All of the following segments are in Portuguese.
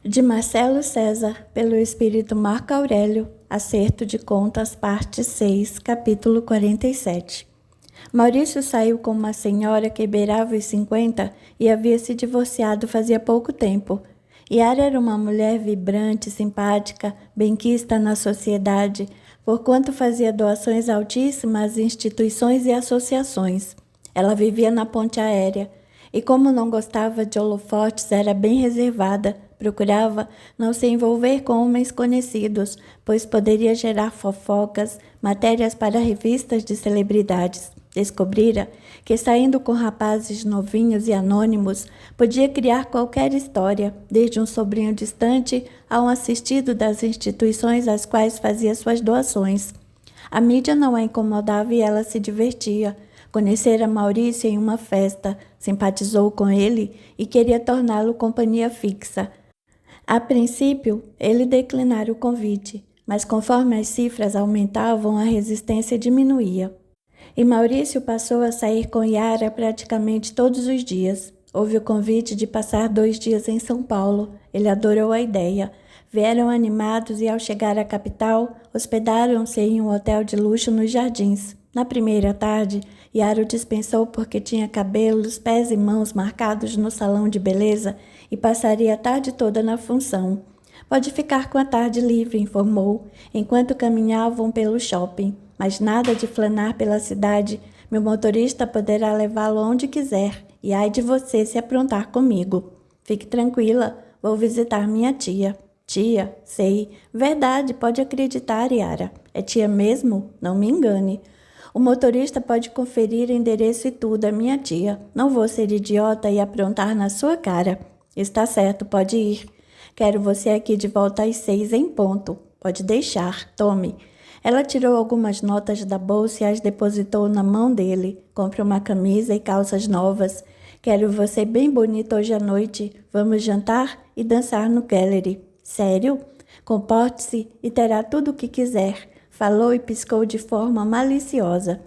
De Marcelo César, pelo Espírito Marco Aurélio, Acerto de Contas, parte 6, capítulo 47. Maurício saiu com uma senhora que beirava os 50 e havia se divorciado fazia pouco tempo. Yara era uma mulher vibrante, simpática, benquista na sociedade, porquanto fazia doações altíssimas às instituições e associações. Ela vivia na ponte aérea e, como não gostava de holofotes, era bem reservada. Procurava não se envolver com homens conhecidos, pois poderia gerar fofocas, matérias para revistas de celebridades. Descobrira que, saindo com rapazes novinhos e anônimos, podia criar qualquer história, desde um sobrinho distante a um assistido das instituições às quais fazia suas doações. A mídia não a incomodava e ela se divertia. Conhecera Maurício em uma festa, simpatizou com ele e queria torná-lo companhia fixa. A princípio, ele declinara o convite, mas conforme as cifras aumentavam, a resistência diminuía. E Maurício passou a sair com Yara praticamente todos os dias. Houve o convite de passar 2 dias em São Paulo. Ele adorou a ideia. Vieram animados e, ao chegar à capital, hospedaram-se em um hotel de luxo nos Jardins. Na primeira tarde, Yara o dispensou porque tinha cabelos, pés e mãos marcados no salão de beleza e passaria a tarde toda na função. Pode ficar com a tarde livre, informou, enquanto caminhavam pelo shopping. Mas nada de flanar pela cidade. Meu motorista poderá levá-lo onde quiser. E ai de você se aprontar comigo. Fique tranquila, vou visitar minha tia. Tia, sei. Verdade, pode acreditar, Yara. É tia mesmo? Não me engane. O motorista pode conferir endereço e tudo, é minha tia. Não vou ser idiota e aprontar na sua cara. Está certo, pode ir. Quero você aqui de volta às 6 em ponto. Pode deixar, tome. Ela tirou algumas notas da bolsa e as depositou na mão dele. Compre uma camisa e calças novas. Quero você bem bonita hoje à noite. Vamos jantar e dançar no gallery. Sério? Comporte-se e terá tudo o que quiser. Falou e piscou de forma maliciosa.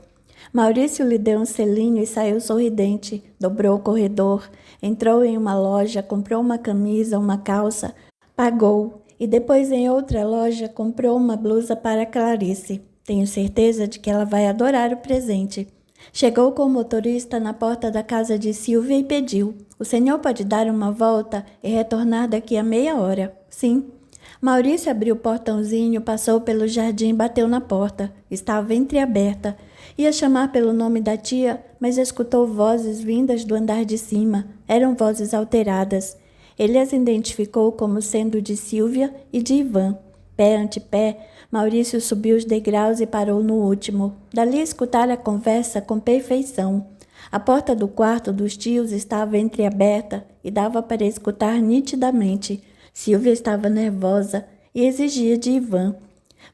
Maurício lhe deu um selinho e saiu sorridente. Dobrou o corredor, entrou em uma loja, comprou uma camisa, uma calça, pagou. E depois em outra loja comprou uma blusa para Clarice. Tenho certeza de que ela vai adorar o presente. Chegou com o motorista na porta da casa de Silvia e pediu: o senhor pode dar uma volta e retornar daqui a meia hora? Sim. Maurício abriu o portãozinho, passou pelo jardim e bateu na porta. Estava entreaberta. Ia chamar pelo nome da tia, mas escutou vozes vindas do andar de cima. Eram vozes alteradas. Ele as identificou como sendo de Silvia e de Ivan. Pé ante pé, Maurício subiu os degraus e parou no último. Dali escutara a conversa com perfeição. A porta do quarto dos tios estava entreaberta e dava para escutar nitidamente. Silvia estava nervosa e exigia de Ivan: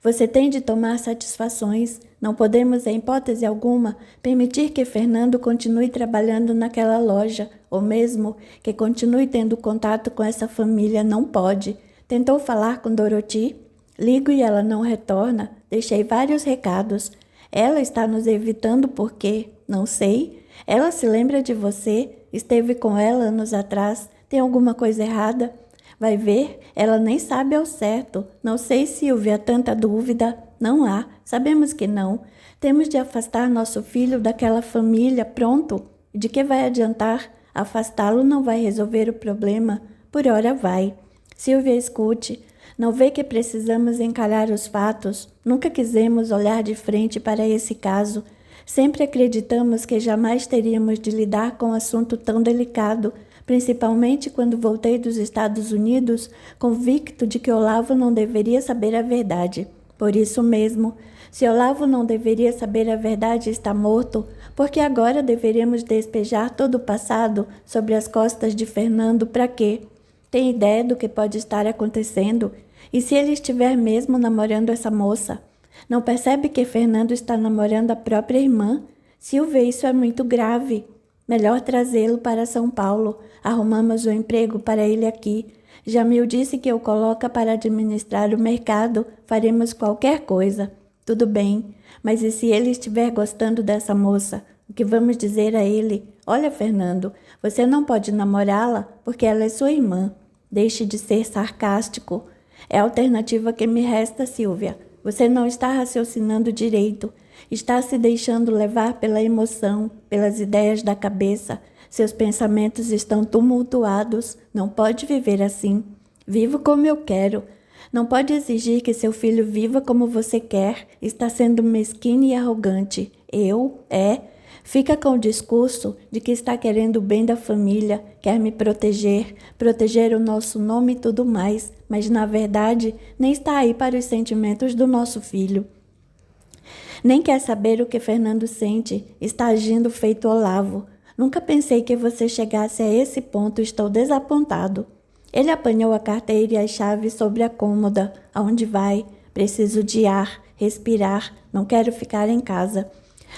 você tem de tomar satisfações. Não podemos, em hipótese alguma, permitir que Fernando continue trabalhando naquela loja, ou mesmo que continue tendo contato com essa família. Não pode. Tentou falar com Dorothy? Ligo e ela não retorna. Deixei vários recados. Ela está nos evitando por quê? Não sei. Ela se lembra de você? Esteve com ela anos atrás. Tem alguma coisa errada? Vai ver, ela nem sabe ao certo. Não sei, Silvia, tanta dúvida. Não há, sabemos que não. Temos de afastar nosso filho daquela família, pronto. De que vai adiantar? Afastá-lo não vai resolver o problema. Por ora vai. Silvia, escute. Não vê que precisamos encarar os fatos? Nunca quisemos olhar de frente para esse caso. Sempre acreditamos que jamais teríamos de lidar com um assunto tão delicado, principalmente quando voltei dos Estados Unidos, convicto de que Olavo não deveria saber a verdade. Por isso mesmo, se Olavo não deveria saber a verdade e está morto, porque agora deveríamos despejar todo o passado sobre as costas de Fernando para quê? Tem ideia do que pode estar acontecendo? E se ele estiver mesmo namorando essa moça? Não percebe que Fernando está namorando a própria irmã? Silvia, isso é muito grave. Melhor trazê-lo para São Paulo. Arrumamos um emprego para ele aqui. Jamil disse que o coloca para administrar o mercado. Faremos qualquer coisa. Tudo bem, mas e se ele estiver gostando dessa moça? O que vamos dizer a ele? Olha, Fernando, você não pode namorá-la porque ela é sua irmã. Deixe de ser sarcástico. É a alternativa que me resta, Silvia. Você não está raciocinando direito. Está se deixando levar pela emoção, pelas ideias da cabeça. Seus pensamentos estão tumultuados. Não pode viver assim. Vivo como eu quero. Não pode exigir que seu filho viva como você quer. Está sendo mesquinho e arrogante. Fica com o discurso de que está querendo o bem da família, quer me proteger, proteger o nosso nome e tudo mais, mas na verdade nem está aí para os sentimentos do nosso filho. Nem quer saber o que Fernando sente, está agindo feito Olavo. Nunca pensei que você chegasse a esse ponto, estou desapontado. Ele apanhou a carteira e as chaves sobre a cômoda. Aonde vai? Preciso de ar, respirar, não quero ficar em casa.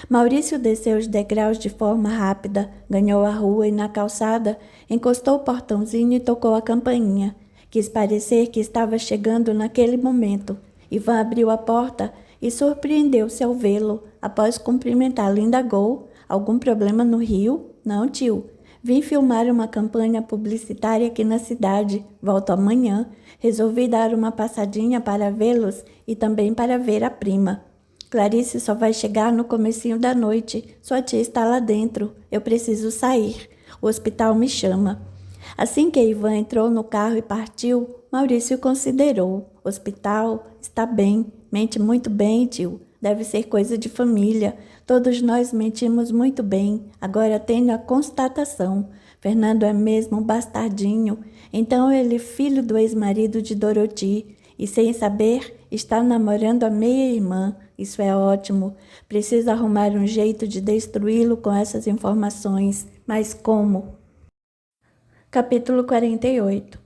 Maurício desceu os degraus de forma rápida, ganhou a rua e na calçada, encostou o portãozinho e tocou a campainha. Quis parecer que estava chegando naquele momento. Ivan abriu a porta e surpreendeu-se ao vê-lo. Após cumprimentá-lo, indagou: algum problema no Rio? Não, tio. Vim filmar uma campanha publicitária aqui na cidade. Volto amanhã. Resolvi dar uma passadinha para vê-los e também para ver a prima. Clarice só vai chegar no comecinho da noite. Sua tia está lá dentro. Eu preciso sair. O hospital me chama. Assim que Ivan entrou no carro e partiu, Maurício considerou. Hospital? Está bem. Mente muito bem, tio. Deve ser coisa de família. Todos nós mentimos muito bem. Agora tenho a constatação. Fernando é mesmo um bastardinho. Então ele é filho do ex-marido de Doroti. E sem saber, está namorando a meia-irmã. Isso é ótimo. Preciso arrumar um jeito de destruí-lo com essas informações. Mas como? Capítulo 48.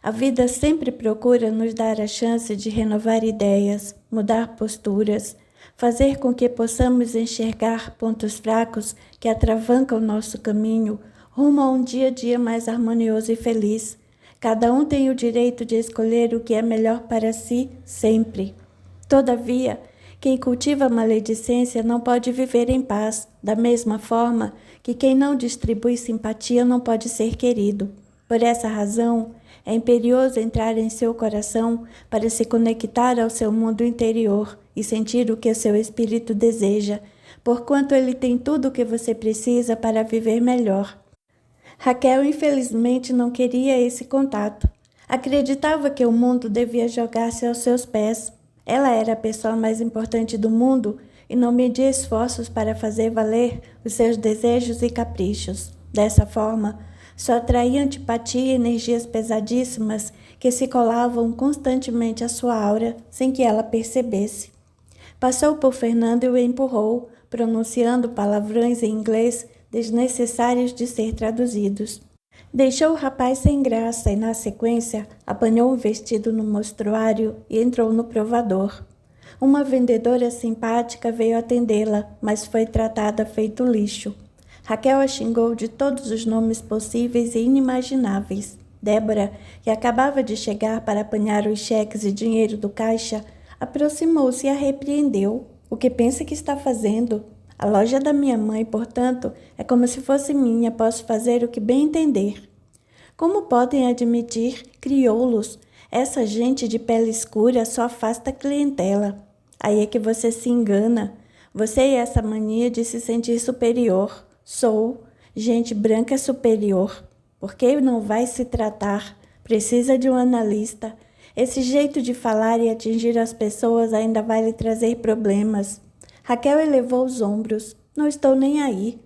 A vida sempre procura nos dar a chance de renovar ideias, mudar posturas, fazer com que possamos enxergar pontos fracos que atravancam nosso caminho rumo a um dia a dia mais harmonioso e feliz. Cada um tem o direito de escolher o que é melhor para si, sempre. Todavia, quem cultiva a maledicência não pode viver em paz, da mesma forma que quem não distribui simpatia não pode ser querido. Por essa razão, é imperioso entrar em seu coração para se conectar ao seu mundo interior e sentir o que seu espírito deseja, porquanto ele tem tudo o que você precisa para viver melhor. Raquel, infelizmente, não queria esse contato. Acreditava que o mundo devia jogar-se aos seus pés. Ela era a pessoa mais importante do mundo e não media esforços para fazer valer os seus desejos e caprichos. Dessa forma, só atraía antipatia e energias pesadíssimas que se colavam constantemente à sua aura sem que ela percebesse. Passou por Fernando e o empurrou, pronunciando palavrões em inglês desnecessários de ser traduzidos. Deixou o rapaz sem graça e, na sequência, apanhou um vestido no mostruário e entrou no provador. Uma vendedora simpática veio atendê-la, mas foi tratada feito lixo. Raquel a xingou de todos os nomes possíveis e inimagináveis. Débora, que acabava de chegar para apanhar os cheques e dinheiro do caixa, aproximou-se e a repreendeu. O que pensa que está fazendo? A loja é da minha mãe, portanto, é como se fosse minha, posso fazer o que bem entender. Como podem admitir crioulos? Essa gente de pele escura só afasta a clientela. Aí é que você se engana. Você e essa mania de se sentir superior. Sou. Gente branca é superior. Por que não vai se tratar? Precisa de um analista. Esse jeito de falar e atingir as pessoas ainda vai lhe trazer problemas. Raquel elevou os ombros. Não estou nem aí.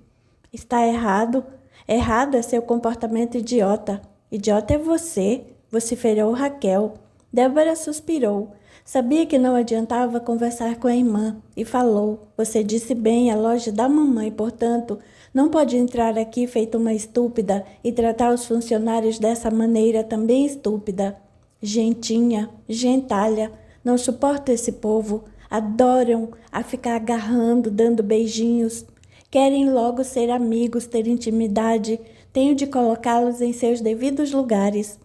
Está errado. Errado é seu comportamento idiota. Idiota é você, vociferou Raquel. Débora suspirou. Sabia que não adiantava conversar com a irmã e falou. Você disse bem, a loja da mamãe, portanto, não pode entrar aqui feito uma estúpida e tratar os funcionários dessa maneira também estúpida. Gentinha, gentalha, não suporto esse povo. Adoram a ficar agarrando, dando beijinhos. Querem logo ser amigos, ter intimidade. Tenho de colocá-los em seus devidos lugares.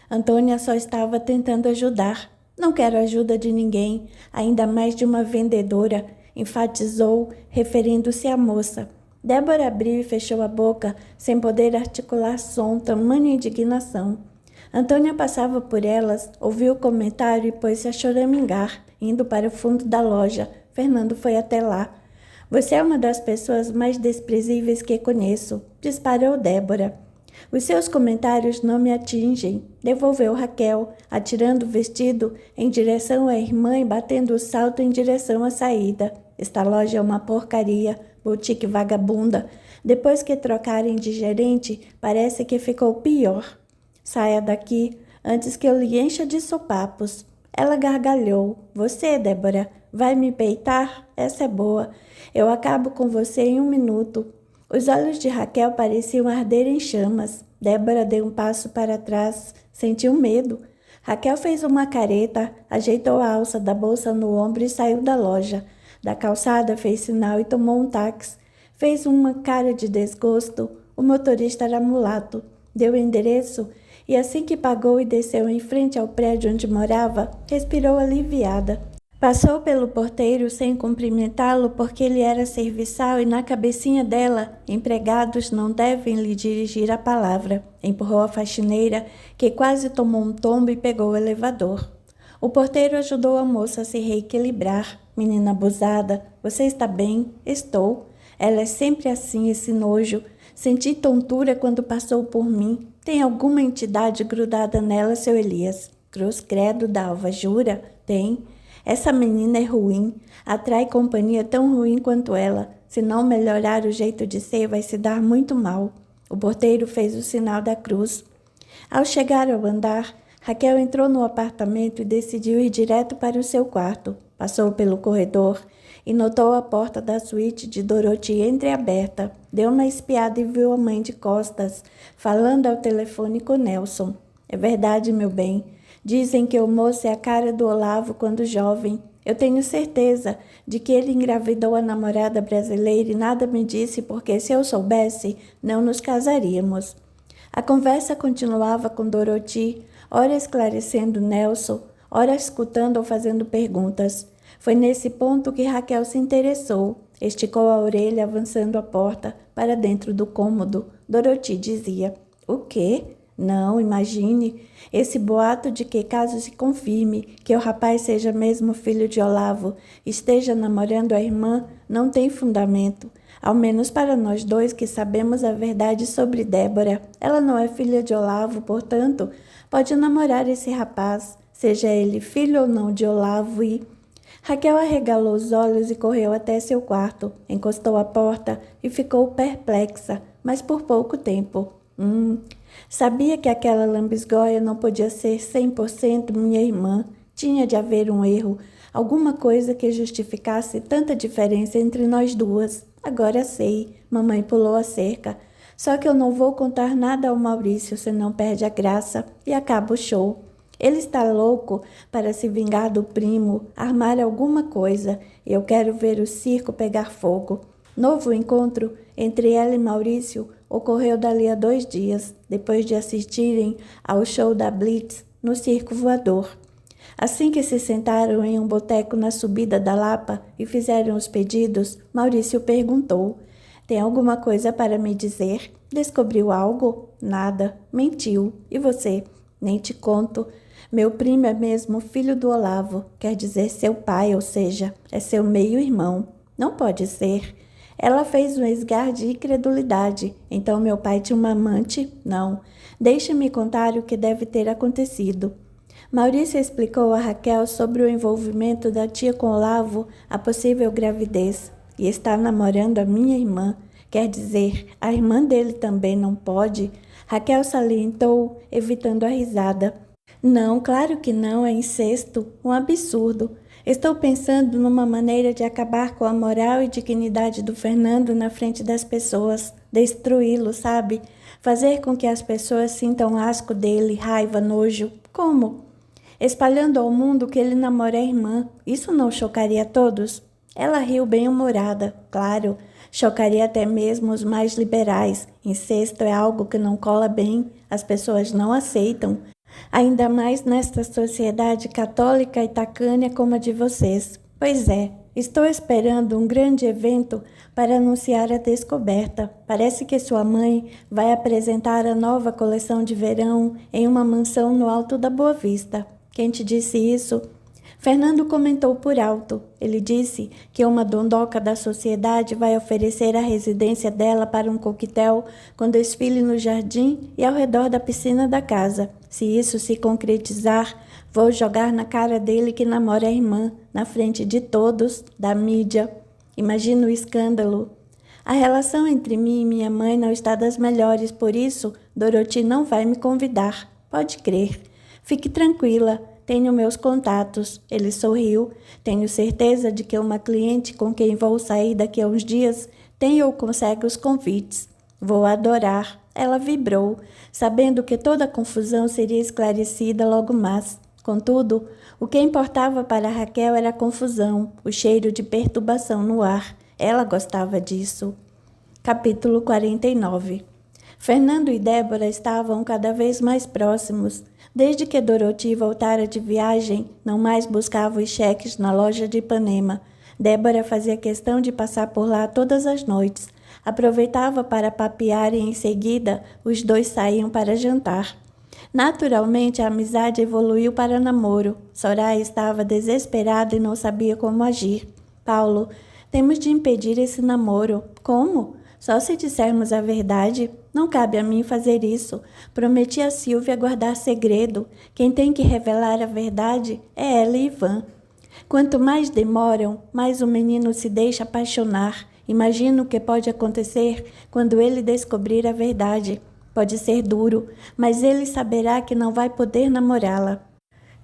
Antônia só estava tentando ajudar. Não quero ajuda de ninguém, ainda mais de uma vendedora, enfatizou, referindo-se à moça. Débora abriu e fechou a boca, sem poder articular som, tamanha indignação. Antônia passava por elas, ouviu o comentário e pôs-se a choramingar, indo para o fundo da loja. Fernando foi até lá. Você é uma das pessoas mais desprezíveis que conheço, disparou Débora. Os seus comentários não me atingem, devolveu Raquel, atirando o vestido em direção à irmã e batendo o salto em direção à saída. Esta loja é uma porcaria, boutique vagabunda. Depois que trocarem de gerente, parece que ficou pior. Saia daqui, antes que eu lhe encha de sopapos. Ela gargalhou. Você, Débora, vai me peitar? Essa é boa. Eu acabo com você em 1 minuto. Os olhos de Raquel pareciam arder em chamas. Débora deu um passo para trás. Sentiu medo. Raquel fez uma careta, ajeitou a alça da bolsa no ombro e saiu da loja. Da calçada fez sinal e tomou um táxi. Fez uma cara de desgosto. O motorista era mulato. Deu o endereço e assim que pagou e desceu em frente ao prédio onde morava, respirou aliviada. Passou pelo porteiro sem cumprimentá-lo porque ele era serviçal e na cabecinha dela, empregados não devem lhe dirigir a palavra. Empurrou a faxineira, que quase tomou um tombo e pegou o elevador. O porteiro ajudou a moça a se reequilibrar. Menina abusada, você está bem? Estou. Ela é sempre assim, esse nojo. Senti tontura quando passou por mim. Tem alguma entidade grudada nela, seu Elias? Cruz credo, Dalva, jura? Tem. Essa menina é ruim. Atrai companhia tão ruim quanto ela. Se não melhorar o jeito de ser, vai se dar muito mal. O porteiro fez o sinal da cruz. Ao chegar ao andar, Raquel entrou no apartamento e decidiu ir direto para o seu quarto. Passou pelo corredor e notou a porta da suíte de Dorothy entreaberta. Deu uma espiada e viu a mãe de costas, falando ao telefone com Nelson. É verdade, meu bem. Dizem que o moço é a cara do Olavo quando jovem. Eu tenho certeza de que ele engravidou a namorada brasileira e nada me disse porque se eu soubesse, não nos casaríamos. A conversa continuava com Dorothy, ora esclarecendo Nelson, ora escutando ou fazendo perguntas. Foi nesse ponto que Raquel se interessou. Esticou a orelha, avançando a porta para dentro do cômodo. Dorothy dizia: O quê? Não, imagine. Esse boato de que, caso se confirme que o rapaz seja mesmo filho de Olavo, esteja namorando a irmã, não tem fundamento. Ao menos para nós dois que sabemos a verdade sobre Débora. Ela não é filha de Olavo, portanto, pode namorar esse rapaz, seja ele filho ou não de Olavo e... Raquel arregalou os olhos e correu até seu quarto, encostou a porta e ficou perplexa, mas por pouco tempo. Sabia que aquela lambisgoia não podia ser 100% minha irmã. Tinha de haver um erro, alguma coisa que justificasse tanta diferença entre nós duas. Agora sei, mamãe pulou a cerca. Só que eu não vou contar nada ao Maurício, senão perde a graça e acaba o show. Ele está louco para se vingar do primo, armar alguma coisa. Eu quero ver o circo pegar fogo. Novo encontro entre ela e Maurício ocorreu dali a 2 dias, depois de assistirem ao show da Blitz no Circo Voador. Assim que se sentaram em um boteco na subida da Lapa e fizeram os pedidos, Maurício perguntou: Tem alguma coisa para me dizer? Descobriu algo? Nada. Mentiu. E você? Nem te conto. Meu primo é mesmo filho do Olavo, quer dizer seu pai, ou seja, é seu meio-irmão. Não pode ser. Ela fez um esgar de incredulidade. Então meu pai tinha uma amante? Não. Deixe-me contar o que deve ter acontecido. Maurício explicou a Raquel sobre o envolvimento da tia com Olavo, a possível gravidez. E está namorando a minha irmã. Quer dizer, a irmã dele também não pode? Raquel salientou, evitando a risada. Não, claro que não, é incesto, um absurdo. Estou pensando numa maneira de acabar com a moral e dignidade do Fernando na frente das pessoas, destruí-lo, sabe? Fazer com que as pessoas sintam asco dele, raiva, nojo. Como? Espalhando ao mundo que ele namora a irmã. Isso não chocaria todos? Ela riu bem-humorada, claro. Chocaria até mesmo os mais liberais. Incesto é algo que não cola bem, as pessoas não aceitam. Ainda mais nesta sociedade católica e tacanha como a de vocês. Pois é, Estou esperando um grande evento para anunciar a descoberta. Parece que sua mãe vai apresentar a nova coleção de verão em uma mansão no alto da Boa Vista. Quem te disse isso? Fernando comentou por alto. Ele disse que uma dondoca da sociedade vai oferecer a residência dela para um coquetel com desfile no jardim e ao redor da piscina da casa. Se isso se concretizar, vou jogar na cara dele que namora a irmã, na frente de todos, da mídia. Imagina o escândalo. A relação entre mim e minha mãe não está das melhores, por isso Dorothy não vai me convidar. Pode crer. Fique tranquila. Tenho meus contatos. Ele sorriu. Tenho certeza de que uma cliente com quem vou sair daqui a uns dias tem ou consegue os convites. Vou adorar. Ela vibrou, sabendo que toda a confusão seria esclarecida logo mais. Contudo, o que importava para Raquel era a confusão, o cheiro de perturbação no ar. Ela gostava disso. Capítulo 49. Fernando e Débora estavam cada vez mais próximos. Desde que Dorothy voltara de viagem, não mais buscava os cheques na loja de Ipanema. Débora fazia questão de passar por lá todas as noites. Aproveitava para papear e, em seguida, os dois saíam para jantar. Naturalmente, a amizade evoluiu para namoro. Soraya estava desesperada e não sabia como agir. Paulo, temos de impedir esse namoro. Como? Só se dissermos a verdade. Não cabe a mim fazer isso. Prometi a Silvia guardar segredo. Quem tem que revelar a verdade é ela e Ivan. Quanto mais demoram, mais o menino se deixa apaixonar. Imagino o que pode acontecer quando ele descobrir a verdade. Pode ser duro, mas ele saberá que não vai poder namorá-la.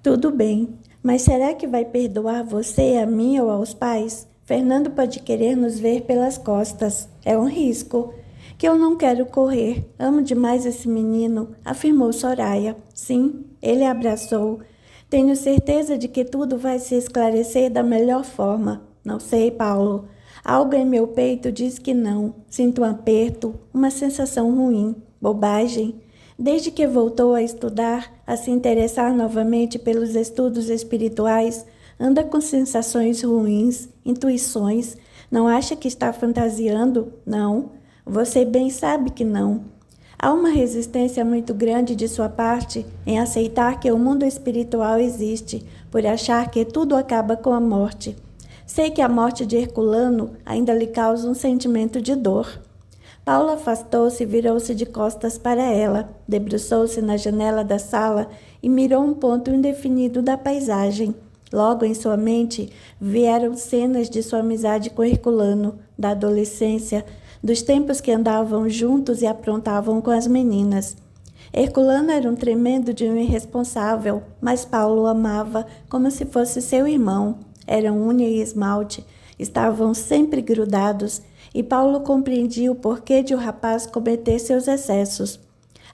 Tudo bem, mas será que vai perdoar você, a mim ou aos pais? Fernando pode querer nos ver pelas costas. É um risco que eu não quero correr. Amo demais esse menino, afirmou Soraya. Sim, ele a abraçou. Tenho certeza de que tudo vai se esclarecer da melhor forma. Não sei, Paulo. Algo em meu peito diz que não. Sinto um aperto, uma sensação ruim. Bobagem. Desde que voltou a estudar, a se interessar novamente pelos estudos espirituais, anda com sensações ruins, intuições. Não acha que está fantasiando? Não. Você bem sabe que não. Há uma resistência muito grande de sua parte em aceitar que o mundo espiritual existe, por achar que tudo acaba com a morte. Sei que a morte de Herculano ainda lhe causa um sentimento de dor. Paula afastou-se e virou-se de costas para ela, debruçou-se na janela da sala e mirou um ponto indefinido da paisagem. Logo em sua mente vieram cenas de sua amizade com Herculano, da adolescência, dos tempos que andavam juntos e aprontavam com as meninas. Herculano era um tremendo de um irresponsável, mas Paulo o amava como se fosse seu irmão. Eram unha e esmalte, estavam sempre grudados, e Paulo compreendia o porquê de o rapaz cometer seus excessos.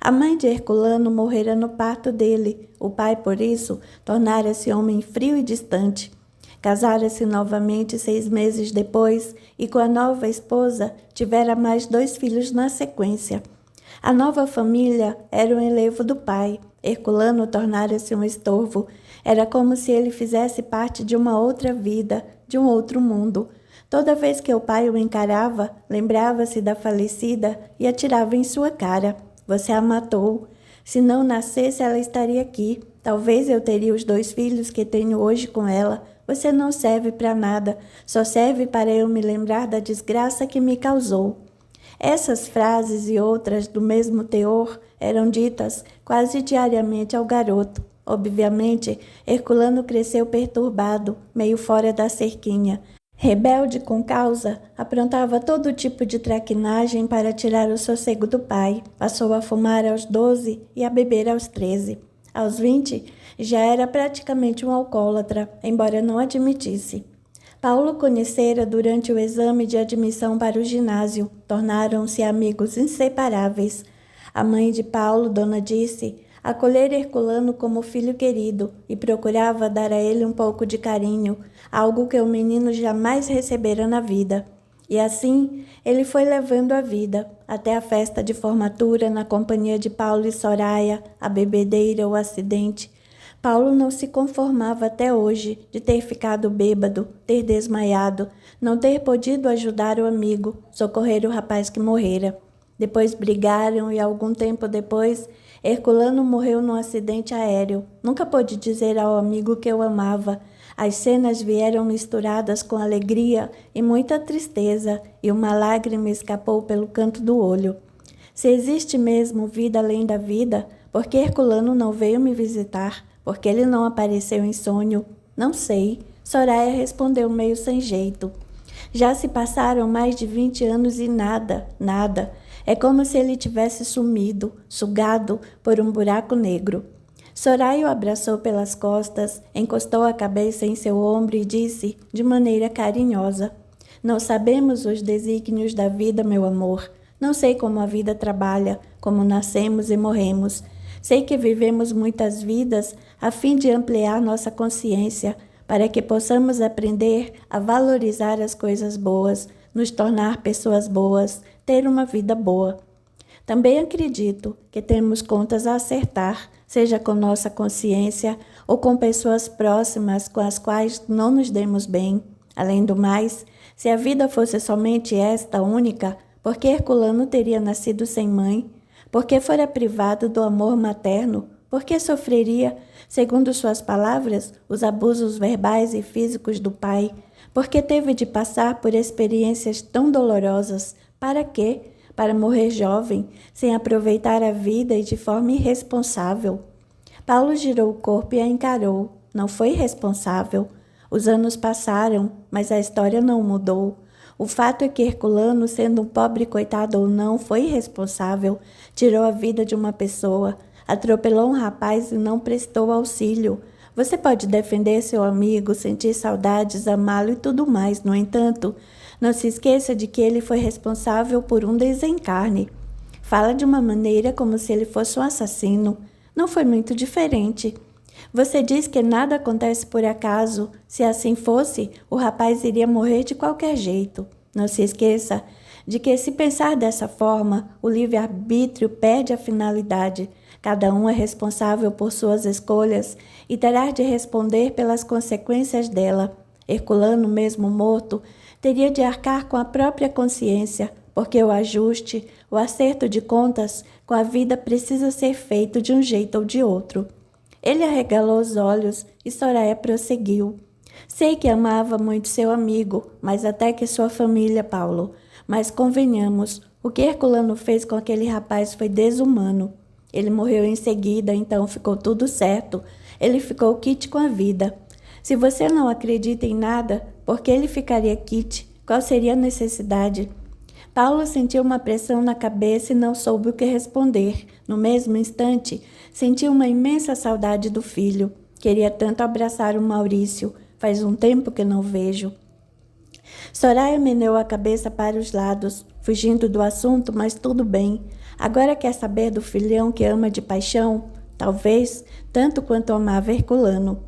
A mãe de Herculano morrera no parto dele. O pai, por isso, tornara-se homem frio e distante. Casara-se novamente 6 meses depois e com a nova esposa tivera mais 2 filhos na sequência. A nova família era o enlevo do pai. Herculano tornara-se um estorvo. Era como se ele fizesse parte de uma outra vida, de um outro mundo. Toda vez que o pai o encarava, lembrava-se da falecida e atirava em sua cara. Você a matou. Se não nascesse, ela estaria aqui. Talvez eu teria os 2 filhos que tenho hoje com ela. Você não serve para nada, só serve para eu me lembrar da desgraça que me causou. Essas frases e outras do mesmo teor eram ditas quase diariamente ao garoto. Obviamente, Herculano cresceu perturbado, meio fora da cerquinha. Rebelde com causa, aprontava todo tipo de traquinagem para tirar o sossego do pai. Passou a fumar aos 12 e a beber aos 13. Aos 20, já era praticamente um alcoólatra, embora não admitisse. Paulo conhecera durante o exame de admissão para o ginásio. Tornaram-se amigos inseparáveis. A mãe de Paulo, Dona Dirce, acolhera Herculano como filho querido e procurava dar a ele um pouco de carinho, algo que o menino jamais recebera na vida. E assim, ele foi levando a vida, até a festa de formatura na companhia de Paulo e Soraya, a bebedeira, o acidente. Paulo não se conformava até hoje de ter ficado bêbado, ter desmaiado, não ter podido ajudar o amigo, socorrer o rapaz que morrera. Depois brigaram e algum tempo depois, Herculano morreu num acidente aéreo. Nunca pôde dizer ao amigo que o amava. As cenas vieram misturadas com alegria e muita tristeza, e uma lágrima escapou pelo canto do olho. Se existe mesmo vida além da vida, por que Herculano não veio me visitar? Por que ele não apareceu em sonho? Não sei. Soraya respondeu meio sem jeito. Já se passaram mais de 20 anos e nada. É como se ele tivesse sumido, sugado por um buraco negro. Soraya o abraçou pelas costas, encostou a cabeça em seu ombro e disse, de maneira carinhosa, não sabemos os desígnios da vida, meu amor. Não sei como a vida trabalha, como nascemos e morremos. Sei que vivemos muitas vidas a fim de ampliar nossa consciência, para que possamos aprender a valorizar as coisas boas, nos tornar pessoas boas, ter uma vida boa. Também acredito que temos contas a acertar, seja com nossa consciência ou com pessoas próximas com as quais não nos demos bem. Além do mais, se a vida fosse somente esta única, por que Herculano teria nascido sem mãe? Por que fora privado do amor materno? Por que sofreria, segundo suas palavras, os abusos verbais e físicos do pai? Por que teve de passar por experiências tão dolorosas? Para quê? Para morrer jovem, sem aproveitar a vida e de forma irresponsável. Paulo girou o corpo e a encarou. Não foi irresponsável. Os anos passaram, mas a história não mudou. O fato é que Herculano, sendo um pobre coitado ou não, foi irresponsável. Tirou a vida de uma pessoa, atropelou um rapaz e não prestou auxílio. Você pode defender seu amigo, sentir saudades, amá-lo e tudo mais. No entanto, não se esqueça de que ele foi responsável por um desencarne. Fala de uma maneira como se ele fosse um assassino. Não foi muito diferente. Você diz que nada acontece por acaso. Se assim fosse, o rapaz iria morrer de qualquer jeito. Não se esqueça de que, se pensar dessa forma, o livre-arbítrio perde a finalidade. Cada um é responsável por suas escolhas e terá de responder pelas consequências dela. Herculano, mesmo morto, teria de arcar com a própria consciência, porque o ajuste, o acerto de contas com a vida precisa ser feito de um jeito ou de outro. Ele arregalou os olhos e Soraya prosseguiu. Sei que amava muito seu amigo, mas até que sua família, Paulo. Mas convenhamos, o que Herculano fez com aquele rapaz foi desumano. Ele morreu em seguida, então ficou tudo certo. Ele ficou quite com a vida. Se você não acredita em nada, por que ele ficaria quite? Qual seria a necessidade? Paulo sentiu uma pressão na cabeça e não soube o que responder. No mesmo instante, sentiu uma imensa saudade do filho. Queria tanto abraçar o Maurício. Faz um tempo que não vejo. Soraya meneou a cabeça para os lados, fugindo do assunto, mas tudo bem. Agora quer saber do filhão que ama de paixão? Talvez, tanto quanto amava Herculano.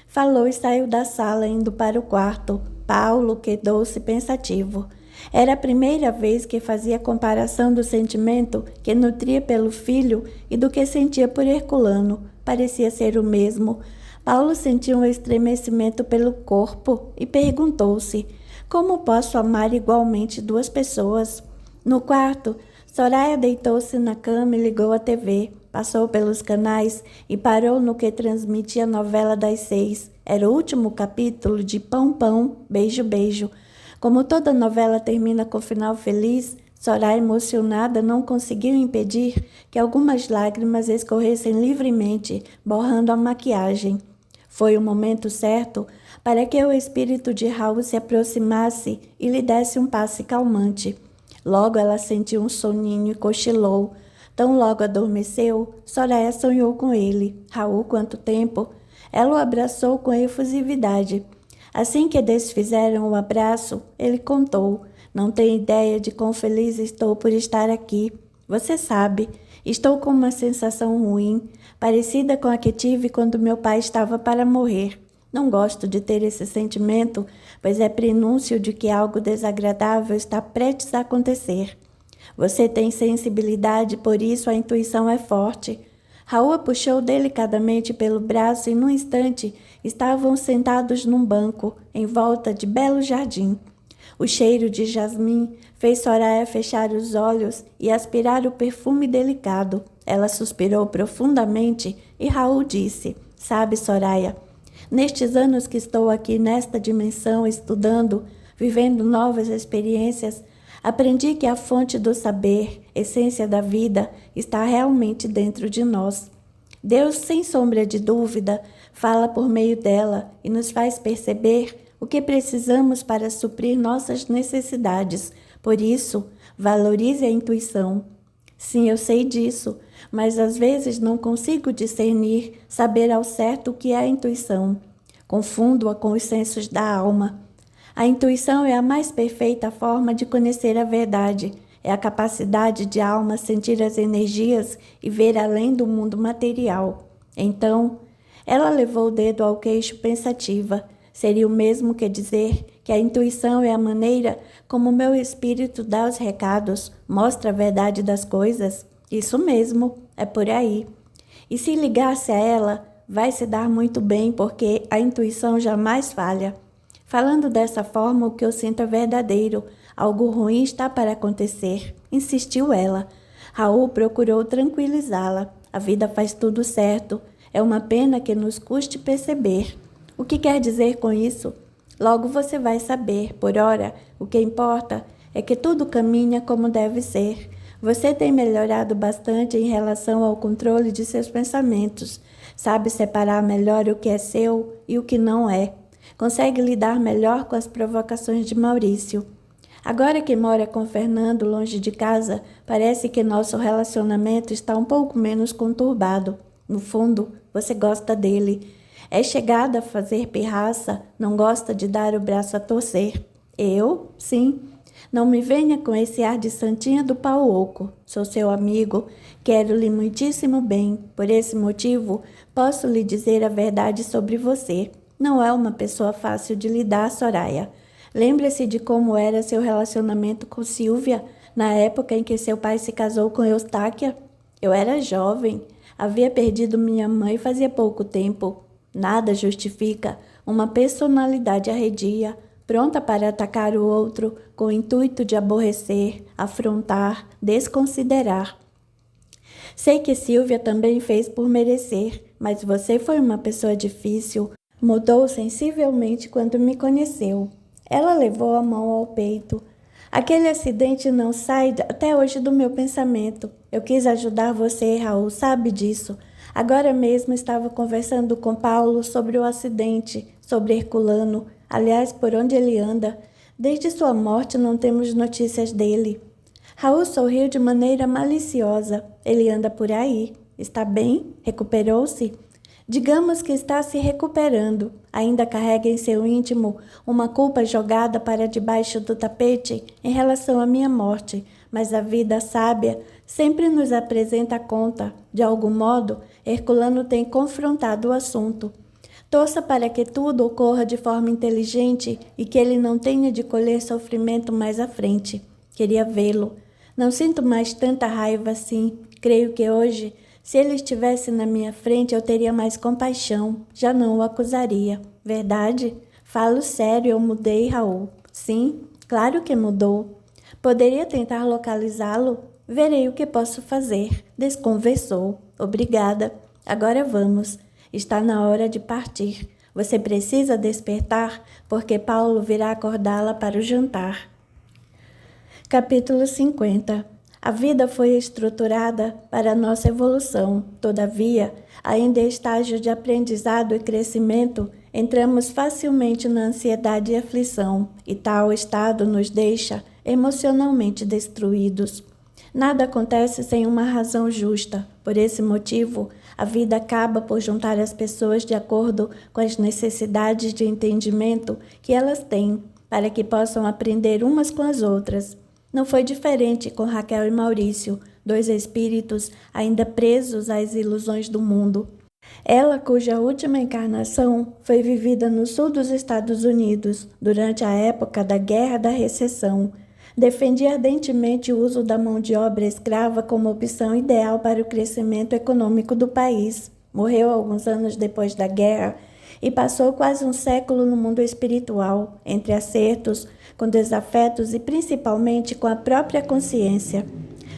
Falou e saiu da sala, indo para o quarto. Paulo quedou-se pensativo. Era a primeira vez que fazia comparação do sentimento que nutria pelo filho e do que sentia por Herculano. Parecia ser o mesmo. Paulo sentiu um estremecimento pelo corpo e perguntou-se: como posso amar igualmente duas pessoas? No quarto, Soraya deitou-se na cama e ligou a TV. Passou pelos canais e parou no que transmitia a novela das 6. Era o último capítulo de Pão Pão, Beijo Beijo. Como toda novela termina com final feliz, Soraya, emocionada, não conseguiu impedir que algumas lágrimas escorressem livremente, borrando a maquiagem. Foi o momento certo para que o espírito de Raul se aproximasse e lhe desse um passe calmante. Logo ela sentiu um soninho e cochilou. Tão logo adormeceu, Soraya sonhou com ele. Raul, quanto tempo? Ela o abraçou com efusividade. Assim que desfizeram o abraço, ele contou: não tenho ideia de quão feliz estou por estar aqui. Você sabe, estou com uma sensação ruim, parecida com a que tive quando meu pai estava para morrer. Não gosto de ter esse sentimento, pois é prenúncio de que algo desagradável está prestes a acontecer. Você tem sensibilidade, por isso a intuição é forte. Raul a puxou delicadamente pelo braço e, num instante, estavam sentados num banco, em volta de belo jardim. O cheiro de jasmim fez Soraya fechar os olhos e aspirar o perfume delicado. Ela suspirou profundamente e Raul disse: "Sabe, Soraya, nestes anos que estou aqui nesta dimensão estudando, vivendo novas experiências, aprendi que a fonte do saber, essência da vida, está realmente dentro de nós. Deus, sem sombra de dúvida, fala por meio dela e nos faz perceber o que precisamos para suprir nossas necessidades. Por isso, valorize a intuição." Sim, eu sei disso, mas às vezes não consigo discernir, saber ao certo o que é a intuição. Confundo-a com os sensos da alma. A intuição é a mais perfeita forma de conhecer a verdade. É a capacidade de a alma sentir as energias e ver além do mundo material. Então, ela levou o dedo ao queixo pensativa. Seria o mesmo que dizer que a intuição é a maneira como o meu espírito dá os recados, mostra a verdade das coisas? Isso mesmo, é por aí. E se ligar-se a ela, vai se dar muito bem, porque a intuição jamais falha. Falando dessa forma, o que eu sinto é verdadeiro. Algo ruim está para acontecer, insistiu ela. Raul procurou tranquilizá-la. A vida faz tudo certo. É uma pena que nos custe perceber. O que quer dizer com isso? Logo você vai saber. Por ora, o que importa é que tudo caminha como deve ser. Você tem melhorado bastante em relação ao controle de seus pensamentos. Sabe separar melhor o que é seu e o que não é. Consegue lidar melhor com as provocações de Maurício. Agora que mora com Fernando longe de casa, parece que nosso relacionamento está um pouco menos conturbado. No fundo, você gosta dele. É chegada a fazer pirraça, não gosta de dar o braço a torcer. Eu? Sim. Não me venha com esse ar de santinha do pau oco. Sou seu amigo, quero-lhe muitíssimo bem. Por esse motivo, posso lhe dizer a verdade sobre você. Não é uma pessoa fácil de lidar, Soraya. Lembre-se de como era seu relacionamento com Silvia, na época em que seu pai se casou com Eustáquia. Eu era jovem, havia perdido minha mãe fazia pouco tempo. Nada justifica uma personalidade arredia, pronta para atacar o outro com o intuito de aborrecer, afrontar, desconsiderar. Sei que Silvia também fez por merecer, mas você foi uma pessoa difícil. Mudou sensivelmente quando me conheceu. Ela levou a mão ao peito. Aquele acidente não sai até hoje do meu pensamento. Eu quis ajudar você, Raul, sabe disso. Agora mesmo estava conversando com Paulo sobre o acidente, sobre Herculano, aliás, por onde ele anda. Desde sua morte não temos notícias dele. Raul sorriu de maneira maliciosa. Ele anda por aí. Está bem? Recuperou-se? Digamos que está se recuperando. Ainda carrega em seu íntimo uma culpa jogada para debaixo do tapete em relação à minha morte, mas a vida sábia sempre nos apresenta a conta. De algum modo, Herculano tem confrontado o assunto. Torça para que tudo ocorra de forma inteligente e que ele não tenha de colher sofrimento mais à frente. Queria vê-lo. Não sinto mais tanta raiva assim. Creio que hoje, se ele estivesse na minha frente, eu teria mais compaixão. Já não o acusaria. Verdade? Falo sério, eu mudei, Raul. Sim, claro que mudou. Poderia tentar localizá-lo? Verei o que posso fazer. Desconversou. Obrigada. Agora vamos. Está na hora de partir. Você precisa despertar, porque Paulo virá acordá-la para o jantar. Capítulo 50. A vida foi estruturada para a nossa evolução. Todavia, ainda em estágio de aprendizado e crescimento, entramos facilmente na ansiedade e aflição, e tal estado nos deixa emocionalmente destruídos. Nada acontece sem uma razão justa. Por esse motivo, a vida acaba por juntar as pessoas de acordo com as necessidades de entendimento que elas têm, para que possam aprender umas com as outras. Não foi diferente com Raquel e Maurício, dois espíritos ainda presos às ilusões do mundo. Ela, cuja última encarnação foi vivida no sul dos Estados Unidos, durante a época da Guerra da Recessão. Defendia ardentemente o uso da mão de obra escrava como opção ideal para o crescimento econômico do país. Morreu alguns anos depois da guerra e passou quase um século no mundo espiritual, entre acertos, com desafetos e principalmente com a própria consciência.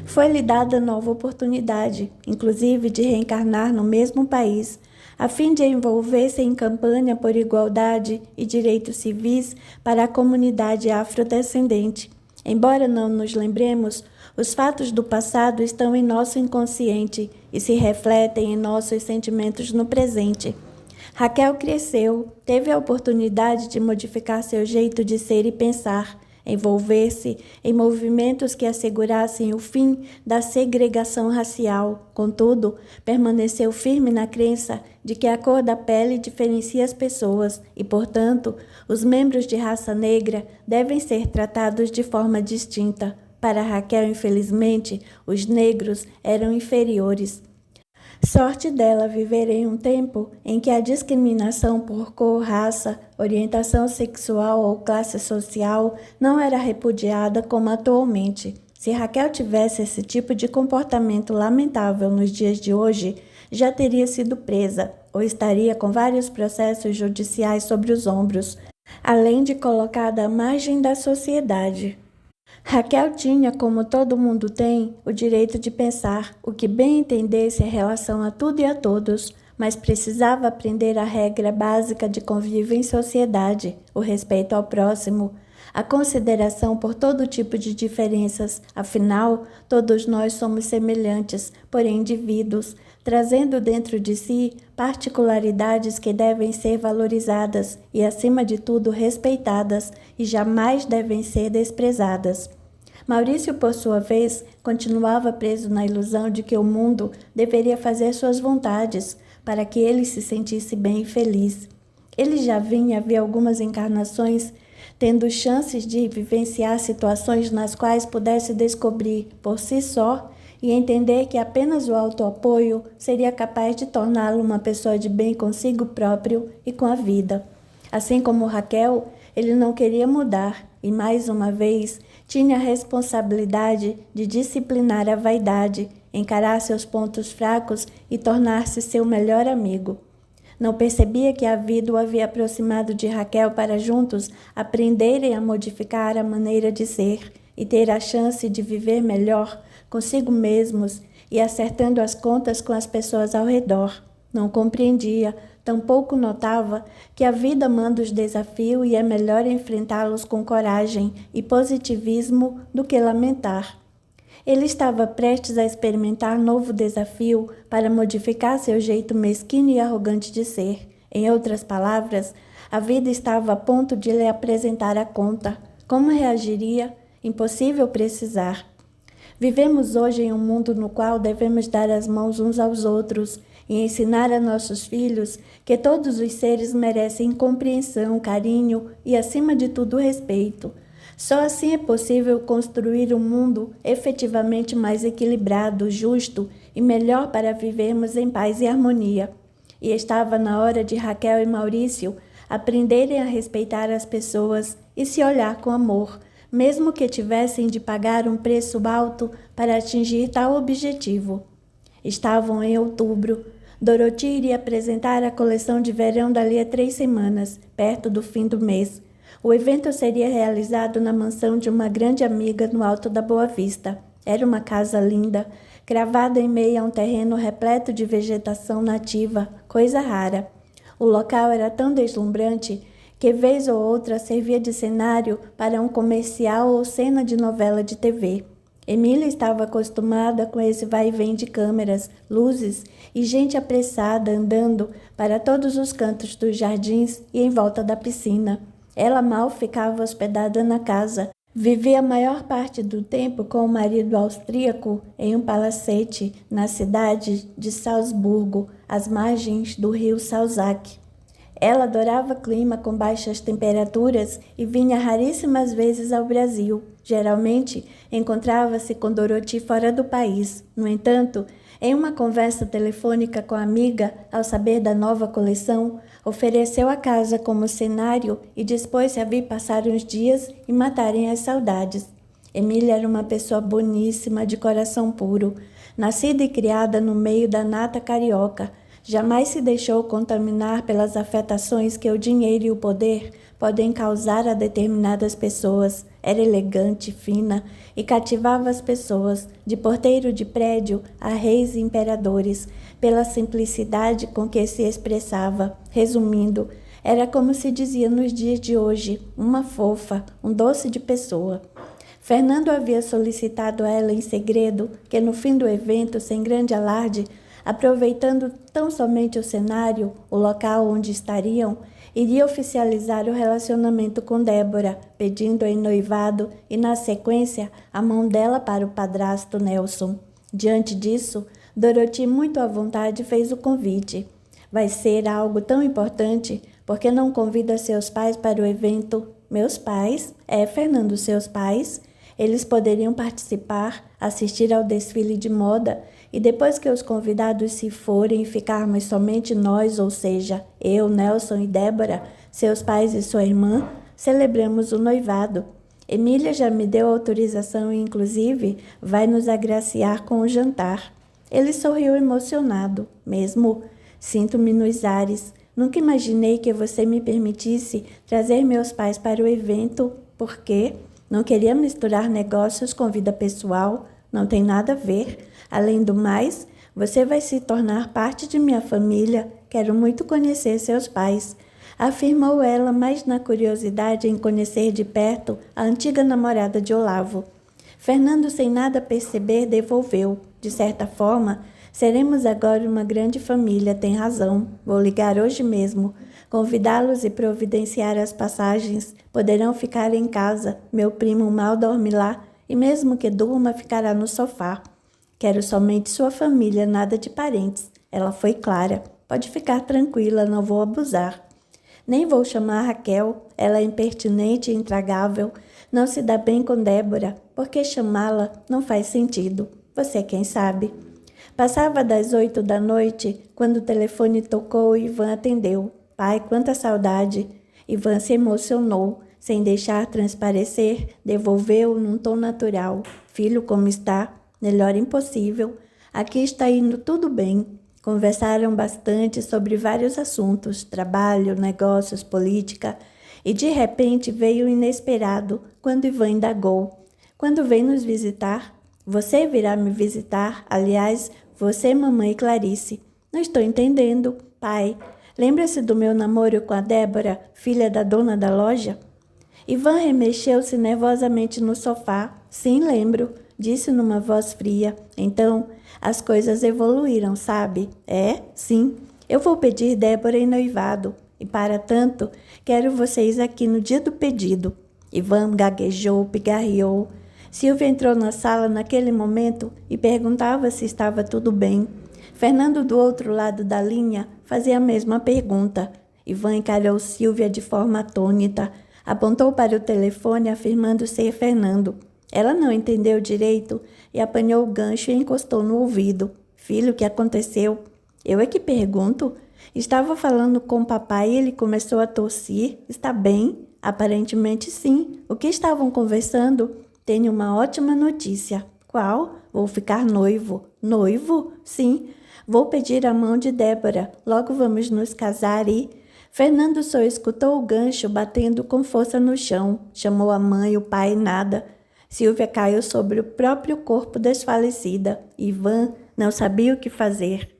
Foi-lhe dada nova oportunidade, inclusive de reencarnar no mesmo país, a fim de envolver-se em campanha por igualdade e direitos civis para a comunidade afrodescendente. Embora não nos lembremos, os fatos do passado estão em nosso inconsciente e se refletem em nossos sentimentos no presente. Raquel cresceu, teve a oportunidade de modificar seu jeito de ser e pensar, envolver-se em movimentos que assegurassem o fim da segregação racial. Contudo, permaneceu firme na crença de que a cor da pele diferencia as pessoas e, portanto, os membros de raça negra devem ser tratados de forma distinta. Para Raquel, infelizmente, os negros eram inferiores. Sorte dela viver em um tempo em que a discriminação por cor, raça, orientação sexual ou classe social não era repudiada como atualmente. Se Raquel tivesse esse tipo de comportamento lamentável nos dias de hoje, já teria sido presa ou estaria com vários processos judiciais sobre os ombros, além de colocada à margem da sociedade. Raquel tinha, como todo mundo tem, o direito de pensar o que bem entendesse em relação a tudo e a todos, mas precisava aprender a regra básica de convívio em sociedade, o respeito ao próximo, a consideração por todo tipo de diferenças. Afinal, todos nós somos semelhantes, porém indivíduos, trazendo dentro de si particularidades que devem ser valorizadas e, acima de tudo, respeitadas e jamais devem ser desprezadas. Maurício, por sua vez, continuava preso na ilusão de que o mundo deveria fazer suas vontades para que ele se sentisse bem e feliz. Ele já vinha, havia algumas encarnações, tendo chances de vivenciar situações nas quais pudesse descobrir por si só e entender que apenas o autoapoio seria capaz de torná-lo uma pessoa de bem consigo próprio e com a vida. Assim como Raquel, ele não queria mudar e, mais uma vez, tinha a responsabilidade de disciplinar a vaidade, encarar seus pontos fracos e tornar-se seu melhor amigo. Não percebia que a vida o havia aproximado de Raquel para juntos aprenderem a modificar a maneira de ser e ter a chance de viver melhor consigo mesmos e acertando as contas com as pessoas ao redor. Não compreendia, tampouco notava que a vida manda os desafios e é melhor enfrentá-los com coragem e positivismo do que lamentar. Ele estava prestes a experimentar novo desafio para modificar seu jeito mesquinho e arrogante de ser. Em outras palavras, a vida estava a ponto de lhe apresentar a conta. Como reagiria? Impossível precisar. Vivemos hoje em um mundo no qual devemos dar as mãos uns aos outros e ensinar a nossos filhos que todos os seres merecem compreensão, carinho e, acima de tudo, respeito. Só assim é possível construir um mundo efetivamente mais equilibrado, justo e melhor para vivermos em paz e harmonia. E estava na hora de Raquel e Maurício aprenderem a respeitar as pessoas e se olhar com amor, mesmo que tivessem de pagar um preço alto para atingir tal objetivo. Estavam em outubro. Dorothy iria apresentar a coleção de verão dali a 3 semanas, perto do fim do mês. O evento seria realizado na mansão de uma grande amiga no Alto da Boa Vista. Era uma casa linda, cravada em meio a um terreno repleto de vegetação nativa, coisa rara. O local era tão deslumbrante que vez ou outra servia de cenário para um comercial ou cena de novela de TV. Emília estava acostumada com esse vai-vem de câmeras, luzes e gente apressada andando para todos os cantos dos jardins e em volta da piscina. Ela mal ficava hospedada na casa. Vivia a maior parte do tempo com o marido austríaco em um palacete na cidade de Salzburgo, às margens do rio Salzach. Ela adorava clima com baixas temperaturas e vinha raríssimas vezes ao Brasil. Geralmente, encontrava-se com Dorothy fora do país. No entanto, em uma conversa telefônica com a amiga, ao saber da nova coleção, ofereceu a casa como cenário e dispôs-se a vir passar uns dias e matarem as saudades. Emília era uma pessoa boníssima, de coração puro, nascida e criada no meio da nata carioca. Jamais se deixou contaminar pelas afetações que o dinheiro e o poder podem causar a determinadas pessoas. Era elegante, fina e cativava as pessoas, de porteiro de prédio a reis e imperadores, pela simplicidade com que se expressava. Resumindo, era como se dizia nos dias de hoje, uma fofa, um doce de pessoa. Fernando havia solicitado a ela em segredo que no fim do evento, sem grande alarde, aproveitando tão somente o cenário, o local onde estariam, iria oficializar o relacionamento com Débora, pedindo-a em noivado e, na sequência, a mão dela para o padrasto Nelson. Diante disso, Dorothy, muito à vontade, fez o convite. Vai ser algo tão importante, por que não convida seus pais para o evento? Meus pais? Fernando, seus pais? Eles poderiam participar, assistir ao desfile de moda e depois que os convidados se forem e ficarmos somente nós, ou seja, eu, Nelson e Débora, seus pais e sua irmã, celebramos o noivado. Emília já me deu autorização e, inclusive, vai nos agraciar com o jantar. Ele sorriu emocionado. Mesmo? Sinto-me nos ares. Nunca imaginei que você me permitisse trazer meus pais para o evento. Por quê? Não queria misturar negócios com vida pessoal. Não tem nada a ver. Além do mais, você vai se tornar parte de minha família. Quero muito conhecer seus pais, afirmou ela, mais na curiosidade em conhecer de perto a antiga namorada de Olavo. Fernando, sem nada perceber, devolveu. De certa forma, seremos agora uma grande família, tem razão. Vou ligar hoje mesmo, convidá-los e providenciar as passagens. Poderão ficar em casa. Meu primo mal dorme lá e mesmo que durma, ficará no sofá. Quero somente sua família, nada de parentes. Ela foi clara. Pode ficar tranquila, não vou abusar. Nem vou chamar Raquel, ela é impertinente e intragável. Não se dá bem com Débora, porque chamá-la não faz sentido. Você quem sabe. Passava das 8 da noite, quando o telefone tocou e Ivan atendeu. Pai, quanta saudade. Ivan se emocionou, sem deixar transparecer, devolveu num tom natural. Filho, como está? Melhor impossível. Aqui está indo tudo bem. Conversaram bastante sobre vários assuntos, trabalho, negócios, política, e de repente veio o inesperado, quando Ivan indagou. Quando vem nos visitar? Você virá me visitar? Aliás, você, mamãe e Clarice. Não estou entendendo. Pai, lembra-se do meu namoro com a Débora, filha da dona da loja? Ivan remexeu-se nervosamente no sofá. Sim, lembro, disse numa voz fria. Então, as coisas evoluíram, sabe? Sim. Eu vou pedir Débora em noivado. E para tanto, quero vocês aqui no dia do pedido. Ivan gaguejou, pigarreou. Silvia entrou na sala naquele momento e perguntava se estava tudo bem. Fernando, do outro lado da linha, fazia a mesma pergunta. Ivan encarou Silvia de forma atônita. Apontou para o telefone, afirmando ser Fernando. Ela não entendeu direito e apanhou o gancho e encostou no ouvido. Filho, o que aconteceu? Eu é que pergunto. Estava falando com o papai e ele começou a tossir. Está bem? Aparentemente sim. O que estavam conversando? Tenho uma ótima notícia. Qual? Vou ficar noivo. Noivo? Sim. Vou pedir a mão de Débora. Logo vamos nos casar e... Fernando só escutou o gancho batendo com força no chão. Chamou a mãe, o pai, nada. Silvia caiu sobre o próprio corpo desfalecida. Ivan não sabia o que fazer.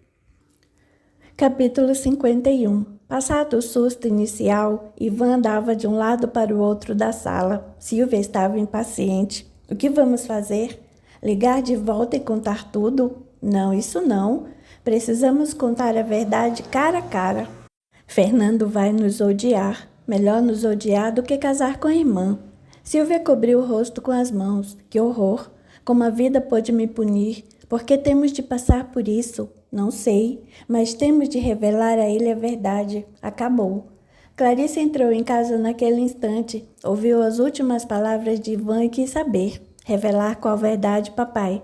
Capítulo 51. Passado o susto inicial, Ivan andava de um lado para o outro da sala. Silvia estava impaciente. O que vamos fazer? Ligar de volta e contar tudo? Não, isso não. Precisamos contar a verdade cara a cara. Fernando vai nos odiar. Melhor nos odiar do que casar com a irmã. Silvia cobriu o rosto com as mãos. Que horror! Como a vida pôde me punir? Por que temos de passar por isso? Não sei, mas temos de revelar a ele a verdade. Acabou. Clarice entrou em casa naquele instante, ouviu as últimas palavras de Ivan e quis saber. Revelar qual verdade, papai?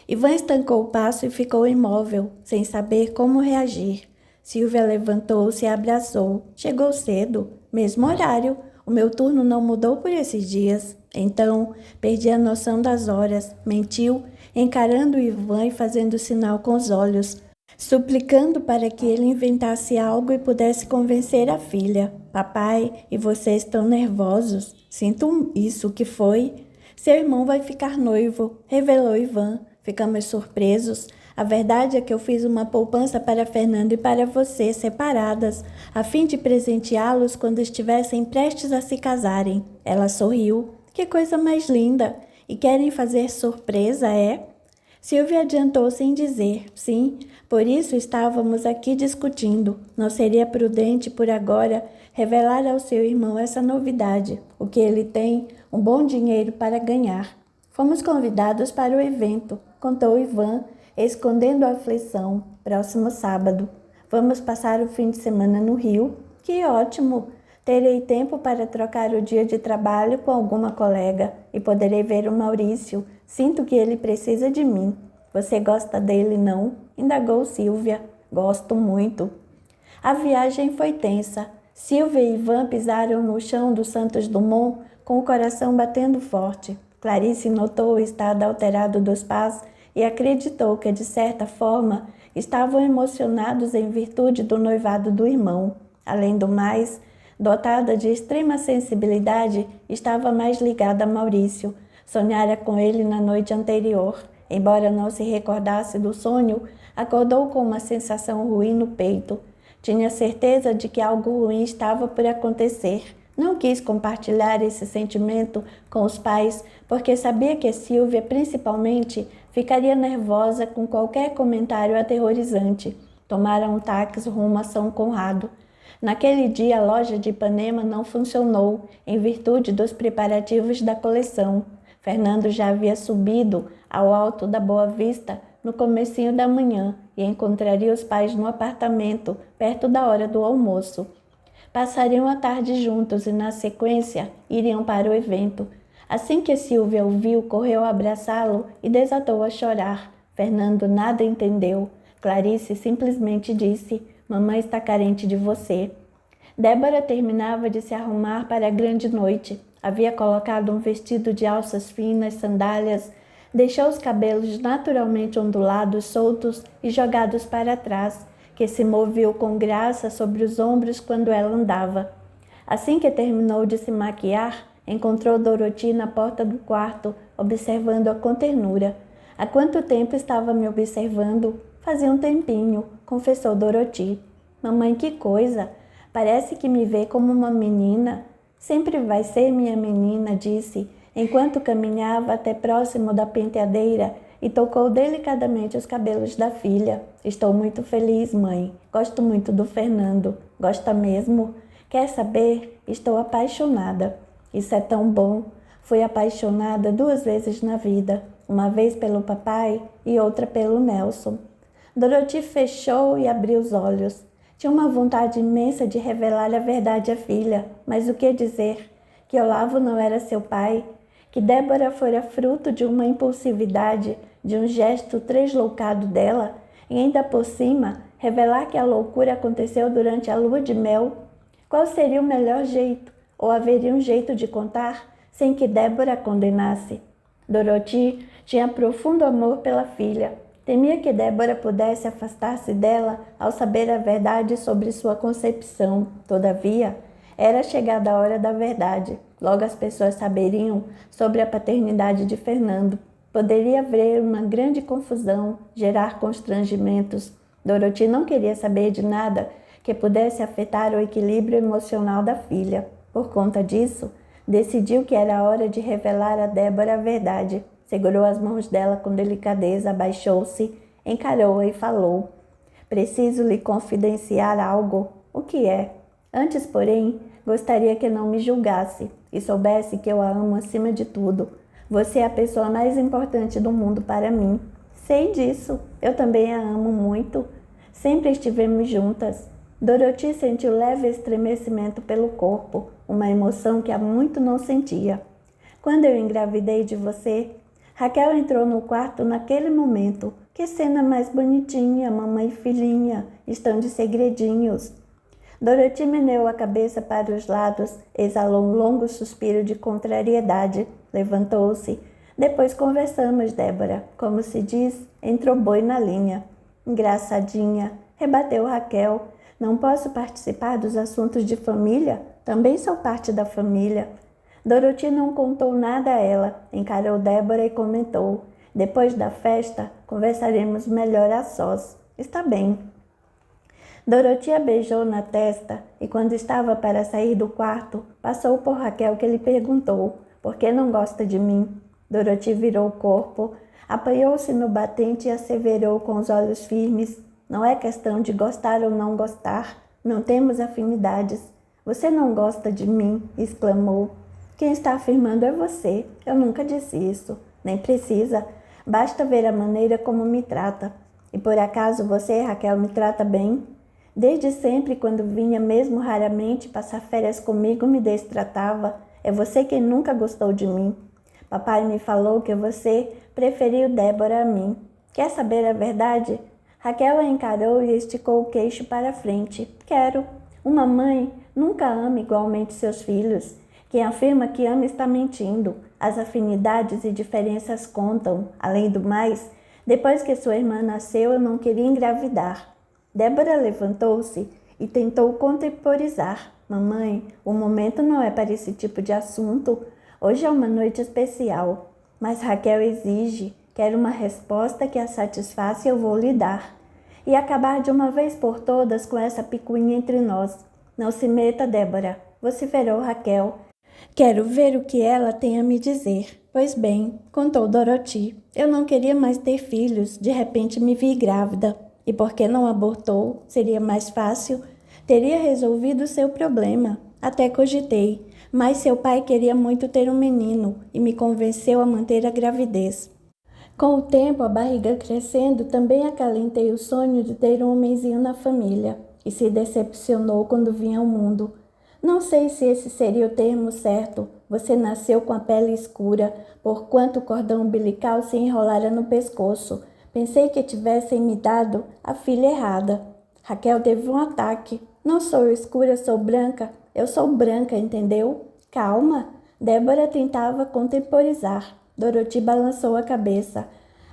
Ivan estancou o passo e ficou imóvel, sem saber como reagir. Silvia levantou-se e abraçou. Chegou cedo, mesmo horário. O meu turno não mudou por esses dias. Então, perdi a noção das horas, mentiu, encarando Ivan e fazendo sinal com os olhos, suplicando para que ele inventasse algo e pudesse convencer a filha. Papai, e vocês estão nervosos? Sinto isso, o que foi? Seu irmão vai ficar noivo, revelou Ivan. Ficamos surpresos. A verdade é que eu fiz uma poupança para Fernando e para você, separadas, a fim de presenteá-los quando estivessem prestes a se casarem. Ela sorriu. Que coisa mais linda! E querem fazer surpresa, é? Silvia adiantou sem dizer. Sim, por isso estávamos aqui discutindo. Não seria prudente, por agora, revelar ao seu irmão essa novidade, o que ele tem um bom dinheiro para ganhar. Fomos convidados para o evento, contou Ivan, escondendo a aflição. Próximo sábado. Vamos passar o fim de semana no Rio? Que ótimo! Terei tempo para trocar o dia de trabalho com alguma colega e poderei ver o Maurício. Sinto que ele precisa de mim. Você gosta dele, não? Indagou Silvia. Gosto muito. A viagem foi tensa. Silvia e Ivan pisaram no chão do Santos Dumont com o coração batendo forte. Clarice notou o estado alterado dos pais e acreditou que, de certa forma, estavam emocionados em virtude do noivado do irmão. Além do mais, dotada de extrema sensibilidade, estava mais ligada a Maurício. Sonhara com ele na noite anterior. Embora não se recordasse do sonho, acordou com uma sensação ruim no peito. Tinha certeza de que algo ruim estava por acontecer. Não quis compartilhar esse sentimento com os pais, porque sabia que Silvia, principalmente, ficaria nervosa com qualquer comentário aterrorizante. Tomaram um táxi rumo a São Conrado. Naquele dia, a loja de Ipanema não funcionou, em virtude dos preparativos da coleção. Fernando já havia subido ao alto da Boa Vista no comecinho da manhã e encontraria os pais no apartamento, perto da hora do almoço. Passariam a tarde juntos e, na sequência, iriam para o evento. Assim que Silvia o viu, correu a abraçá-lo e desatou a chorar. Fernando nada entendeu. Clarice simplesmente disse: mamãe está carente de você. Débora terminava de se arrumar para a grande noite. Havia colocado um vestido de alças finas, sandálias, deixou os cabelos naturalmente ondulados, soltos e jogados para trás, que se moviam com graça sobre os ombros quando ela andava. Assim que terminou de se maquiar, encontrou Doroti na porta do quarto, observando-a com ternura. Há quanto tempo estava me observando? Fazia um tempinho, confessou Doroti. Mamãe, que coisa! Parece que me vê como uma menina. Sempre vai ser minha menina, disse, enquanto caminhava até próximo da penteadeira e tocou delicadamente os cabelos da filha. Estou muito feliz, mãe. Gosto muito do Fernando. Gosta mesmo? Quer saber? Estou apaixonada. Isso é tão bom. Fui apaixonada 2 vezes na vida. Uma vez pelo papai e outra pelo Nelson. Doroti fechou e abriu os olhos. Tinha uma vontade imensa de revelar a verdade à filha, mas o que dizer? Que Olavo não era seu pai? Que Débora fora fruto de uma impulsividade, de um gesto tresloucado dela? E ainda por cima, revelar que a loucura aconteceu durante a lua de mel? Qual seria o melhor jeito? Ou haveria um jeito de contar sem que Débora a condenasse? Doroti tinha profundo amor pela filha. Temia que Débora pudesse afastar-se dela ao saber a verdade sobre sua concepção. Todavia, era chegada a hora da verdade. Logo as pessoas saberiam sobre a paternidade de Fernando. Poderia haver uma grande confusão, gerar constrangimentos. Doroti não queria saber de nada que pudesse afetar o equilíbrio emocional da filha. Por conta disso, decidiu que era hora de revelar a Débora a verdade. Segurou as mãos dela com delicadeza, abaixou-se, encarou-a e falou: preciso lhe confidenciar algo. O que é? Antes, porém, gostaria que não me julgasse e soubesse que eu a amo acima de tudo. Você é a pessoa mais importante do mundo para mim. Sei disso. Eu também a amo muito. Sempre estivemos juntas. Doroti sentiu leve estremecimento pelo corpo, uma emoção que há muito não sentia. Quando eu engravidei de você, Raquel entrou no quarto naquele momento. Que cena mais bonitinha, mamãe e filhinha, estão de segredinhos. Doroti meneou a cabeça para os lados, exalou um longo suspiro de contrariedade, levantou-se. Depois conversamos, Débora. Como se diz, entrou boi na linha. Engraçadinha, rebateu Raquel. Não posso participar dos assuntos de família? Também sou parte da família. Doroti não contou nada a ela, encarou Débora e comentou. Depois da festa, conversaremos melhor a sós. Está bem. Doroti a beijou na testa e quando estava para sair do quarto, passou por Raquel que lhe perguntou, por que não gosta de mim? Doroti virou o corpo, apoiou-se no batente e asseverou com os olhos firmes, não é questão de gostar ou não gostar, não temos afinidades. Você não gosta de mim, exclamou. Quem está afirmando é você, eu nunca disse isso, nem precisa, basta ver a maneira como me trata. E por acaso você, Raquel, me trata bem? Desde sempre, quando vinha mesmo raramente passar férias comigo, me destratava. É você quem nunca gostou de mim. Papai me falou que você preferiu Débora a mim. Quer saber a verdade? Raquel a encarou e esticou o queixo para frente. Quero. Uma mãe nunca ama igualmente seus filhos. Quem afirma que ama está mentindo. As afinidades e diferenças contam. Além do mais, depois que sua irmã nasceu, eu não queria engravidar. Débora levantou-se e tentou contemporizar. Mamãe, o momento não é para esse tipo de assunto. Hoje é uma noite especial. Mas Raquel exige. Quer uma resposta que a satisfaça e eu vou lhe dar. E acabar de uma vez por todas com essa picuinha entre nós. Não se meta, Débora, vociferou Raquel. Quero ver o que ela tem a me dizer. Pois bem, contou Doroti. Eu não queria mais ter filhos. De repente me vi grávida. E por que não abortou? Seria mais fácil. Teria resolvido o seu problema. Até cogitei. Mas seu pai queria muito ter um menino e me convenceu a manter a gravidez. Com o tempo, a barriga crescendo, também acalentei o sonho de ter um homenzinho na família. E se decepcionou quando vinha ao mundo. Não sei se esse seria o termo certo. Você nasceu com a pele escura, porquanto o cordão umbilical se enrolara no pescoço. Pensei que tivessem me dado a filha errada. Raquel teve um ataque. Não sou escura, sou branca. Eu sou branca, entendeu? Calma. Débora tentava contemporizar. Doroti balançou a cabeça.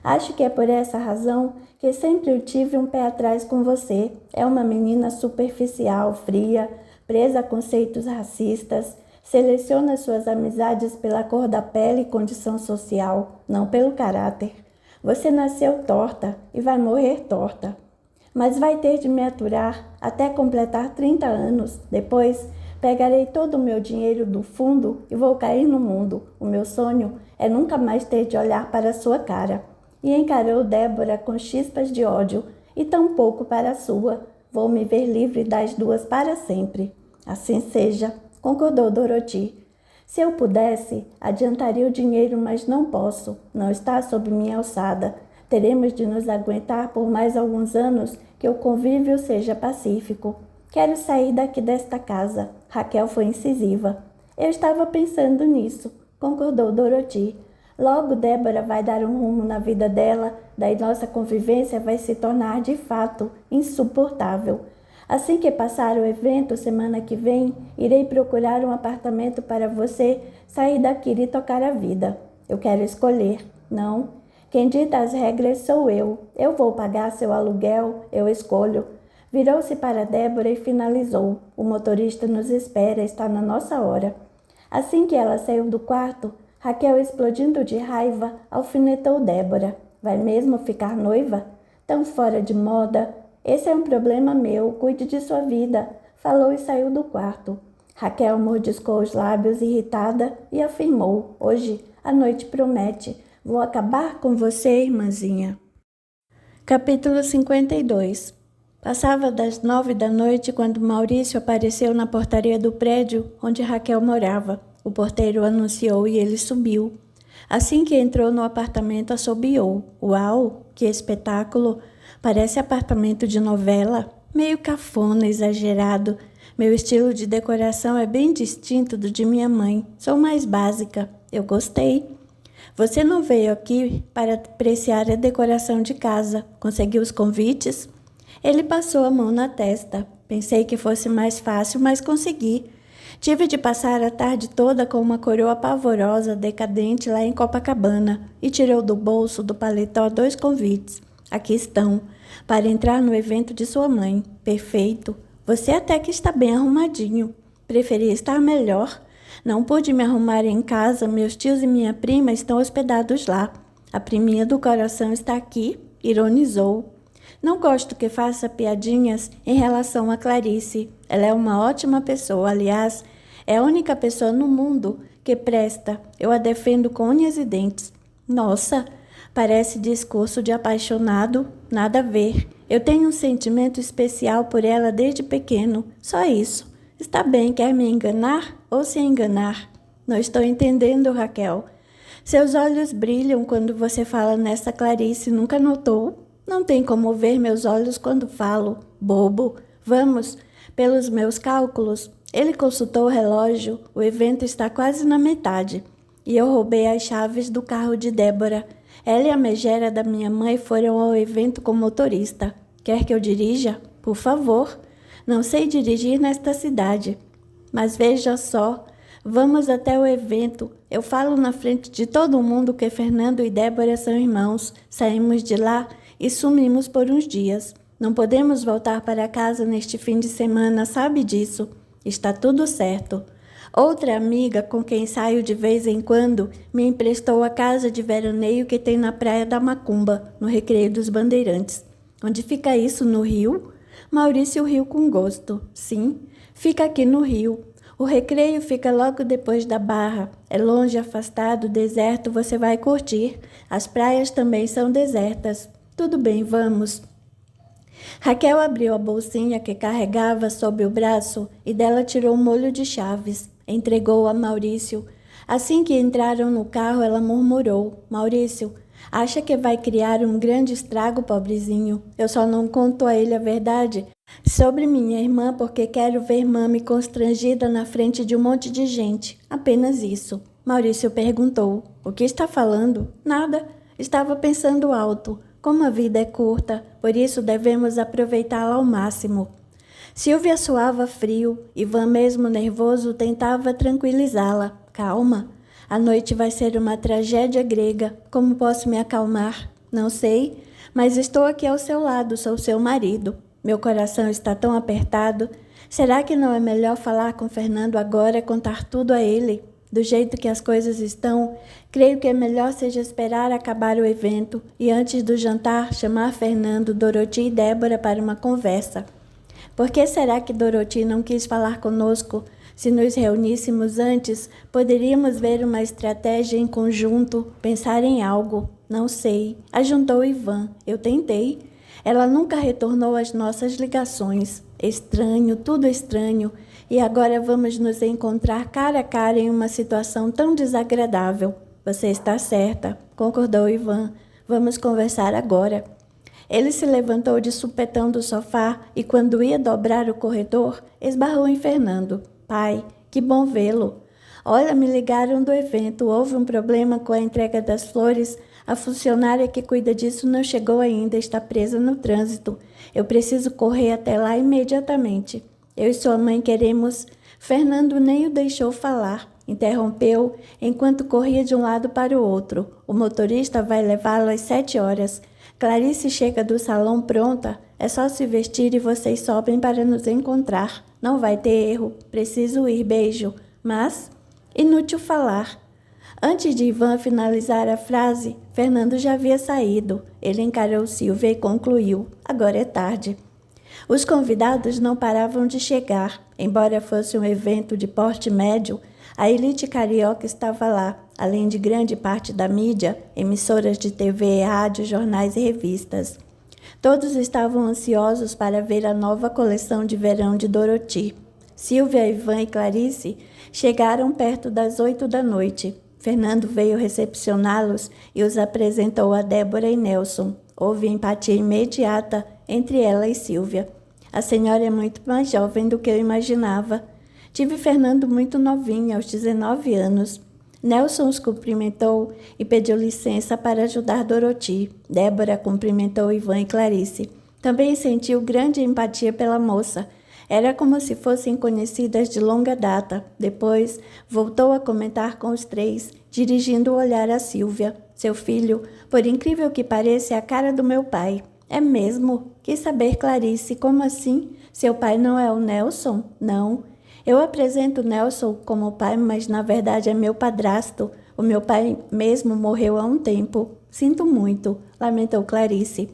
Acho que é por essa razão que sempre eu tive um pé atrás com você. É uma menina superficial, fria, presa a conceitos racistas. Seleciona suas amizades pela cor da pele e condição social, não pelo caráter. Você nasceu torta e vai morrer torta. Mas vai ter de me aturar até completar 30 anos. Depois, pegarei todo o meu dinheiro do fundo e vou cair no mundo. O meu sonho é nunca mais ter de olhar para a sua cara. E encarou Débora com chispas de ódio, e tampouco para a sua. Vou me ver livre das duas para sempre. Assim seja, concordou Doroti. Se eu pudesse, adiantaria o dinheiro, mas não posso. Não está sob minha alçada. Teremos de nos aguentar por mais alguns anos que o convívio seja pacífico. Quero sair daqui desta casa. Raquel foi incisiva. Eu estava pensando nisso, concordou Doroti. Logo Débora vai dar um rumo na vida dela, daí nossa convivência vai se tornar de fato insuportável. Assim que passar o evento, semana que vem, irei procurar um apartamento para você sair daqui e tocar a vida. Eu quero escolher. Não. Quem dita as regras sou eu. Eu vou pagar seu aluguel, eu escolho. Virou-se para Débora e finalizou. O motorista nos espera, está na nossa hora. Assim que ela saiu do quarto, Raquel, explodindo de raiva, alfinetou Débora. Vai mesmo ficar noiva? Tão fora de moda. Esse é um problema meu, cuide de sua vida, falou e saiu do quarto. Raquel mordiscou os lábios irritada e afirmou, hoje a noite promete, vou acabar com você, irmãzinha. Capítulo 52. Passava das 9 da noite quando Maurício apareceu na portaria do prédio onde Raquel morava. O porteiro anunciou e ele subiu. Assim que entrou no apartamento, assobiou. Uau, que espetáculo! Parece apartamento de novela, meio cafona, exagerado. Meu estilo de decoração é bem distinto do de minha mãe. Sou mais básica. Eu gostei. Você não veio aqui para apreciar a decoração de casa. Conseguiu os convites? Ele passou a mão na testa. Pensei que fosse mais fácil, mas consegui. Tive de passar a tarde toda com uma coroa pavorosa, decadente lá em Copacabana e tirou do bolso do paletó 2 convites. Aqui estão, para entrar no evento de sua mãe. Perfeito. Você até que está bem arrumadinho. Preferia estar melhor. Não pude me arrumar em casa, meus tios e minha prima estão hospedados lá. A priminha do coração está aqui, ironizou. Não gosto que faça piadinhas em relação a Clarice. Ela é uma ótima pessoa, aliás, é a única pessoa no mundo que presta. Eu a defendo com unhas e dentes. Nossa, parece discurso de apaixonado, nada a ver. Eu tenho um sentimento especial por ela desde pequeno, só isso. Está bem, quer me enganar ou se enganar? Não estou entendendo, Raquel. Seus olhos brilham quando você fala nessa Clarice, nunca notou? Não tem como ver meus olhos quando falo. Bobo. Vamos, pelos meus cálculos. Ele consultou o relógio. O evento está quase na metade. E eu roubei as chaves do carro de Débora. Ela e a megera da minha mãe foram ao evento com motorista. Quer que eu dirija? Por favor. Não sei dirigir nesta cidade. Mas veja só. Vamos até o evento. Eu falo na frente de todo mundo que Fernando e Débora são irmãos. Saímos de lá e sumimos por uns dias. Não podemos voltar para casa neste fim de semana, sabe disso? Está tudo certo. Outra amiga com quem saio de vez em quando me emprestou a casa de veraneio que tem na Praia da Macumba, no Recreio dos Bandeirantes. Onde fica isso, no Rio? Maurício riu com gosto. Sim, fica aqui no Rio. O Recreio fica logo depois da Barra. É longe, afastado, deserto, você vai curtir. As praias também são desertas. Tudo bem, vamos. Raquel abriu a bolsinha que carregava sob o braço e dela tirou um molho de chaves. Entregou a Maurício. Assim que entraram no carro, ela murmurou. Maurício, acha que vai criar um grande estrago, pobrezinho? Eu só não conto a ele a verdade sobre minha irmã porque quero ver mami constrangida na frente de um monte de gente. Apenas isso. Maurício perguntou. O que está falando? Nada. Estava pensando alto. Como a vida é curta, por isso devemos aproveitá-la ao máximo. Silvia suava frio. Ivan, mesmo nervoso, tentava tranquilizá-la. Calma. A noite vai ser uma tragédia grega. Como posso me acalmar? Não sei, mas estou aqui ao seu lado, sou seu marido. Meu coração está tão apertado. Será que não é melhor falar com Fernando agora e contar tudo a ele? Do jeito que as coisas estão, creio que é melhor seja esperar acabar o evento e antes do jantar chamar Fernando, Doroti e Débora para uma conversa. Por que será que Doroti não quis falar conosco? Se nos reuníssemos antes, poderíamos ver uma estratégia em conjunto, pensar em algo. Não sei. Ajuntou Ivan. Eu tentei. Ela nunca retornou às nossas ligações. Estranho, tudo estranho. E agora vamos nos encontrar cara a cara em uma situação tão desagradável. Você está certa, concordou Ivan. Vamos conversar agora. Ele se levantou de supetão do sofá e, quando ia dobrar o corredor, esbarrou em Fernando. Pai, que bom vê-lo. Olha, me ligaram do evento. Houve um problema com a entrega das flores. A funcionária que cuida disso não chegou ainda, está presa no trânsito. Eu preciso correr até lá imediatamente. Eu e sua mãe queremos... Fernando nem o deixou falar. Interrompeu enquanto corria de um lado para o outro. O motorista vai levá-lo às 7 horas. Clarice chega do salão pronta. É só se vestir e vocês sobem para nos encontrar. Não vai ter erro. Preciso ir, beijo. Mas... inútil falar. Antes de Ivan finalizar a frase, Fernando já havia saído. Ele encarou Silvia e concluiu. Agora é tarde. Os convidados não paravam de chegar. Embora fosse um evento de porte médio, a elite carioca estava lá, além de grande parte da mídia, emissoras de TV, rádio, jornais e revistas. Todos estavam ansiosos para ver a nova coleção de verão de Doroti. Silvia, Ivan e Clarice chegaram perto das 8 da noite. Fernando veio recepcioná-los e os apresentou a Débora e Nelson. Houve empatia imediata entre ela e Silvia. A senhora é muito mais jovem do que eu imaginava. Tive Fernando muito novinho, aos 19 anos. Nelson os cumprimentou e pediu licença para ajudar Doroti. Débora cumprimentou Ivan e Clarice. Também sentiu grande empatia pela moça. Era como se fossem conhecidas de longa data. Depois, voltou a comentar com os três, dirigindo o olhar a Sílvia. Seu filho, por incrível que pareça, é a cara do meu pai. É mesmo? Quis saber, Clarice, como assim? Seu pai não é o Nelson? Não. Eu apresento o Nelson como pai, mas na verdade é meu padrasto. O meu pai mesmo morreu há um tempo. Sinto muito, lamentou Clarice.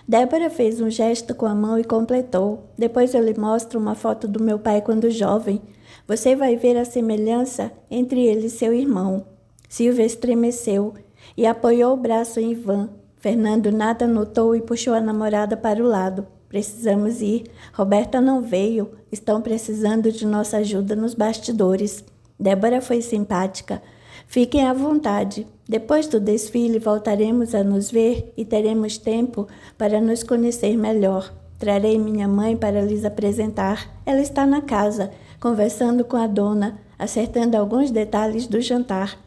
Débora fez um gesto com a mão e completou. Depois eu lhe mostro uma foto do meu pai quando jovem. Você vai ver a semelhança entre ele e seu irmão. Sílvia estremeceu e apoiou o braço em Ivan. Fernando nada notou e puxou a namorada para o lado. Precisamos ir. Roberta não veio. Estão precisando de nossa ajuda nos bastidores. Débora foi simpática. Fiquem à vontade. Depois do desfile voltaremos a nos ver e teremos tempo para nos conhecer melhor. Trarei minha mãe para lhes apresentar. Ela está na casa, conversando com a dona, acertando alguns detalhes do jantar.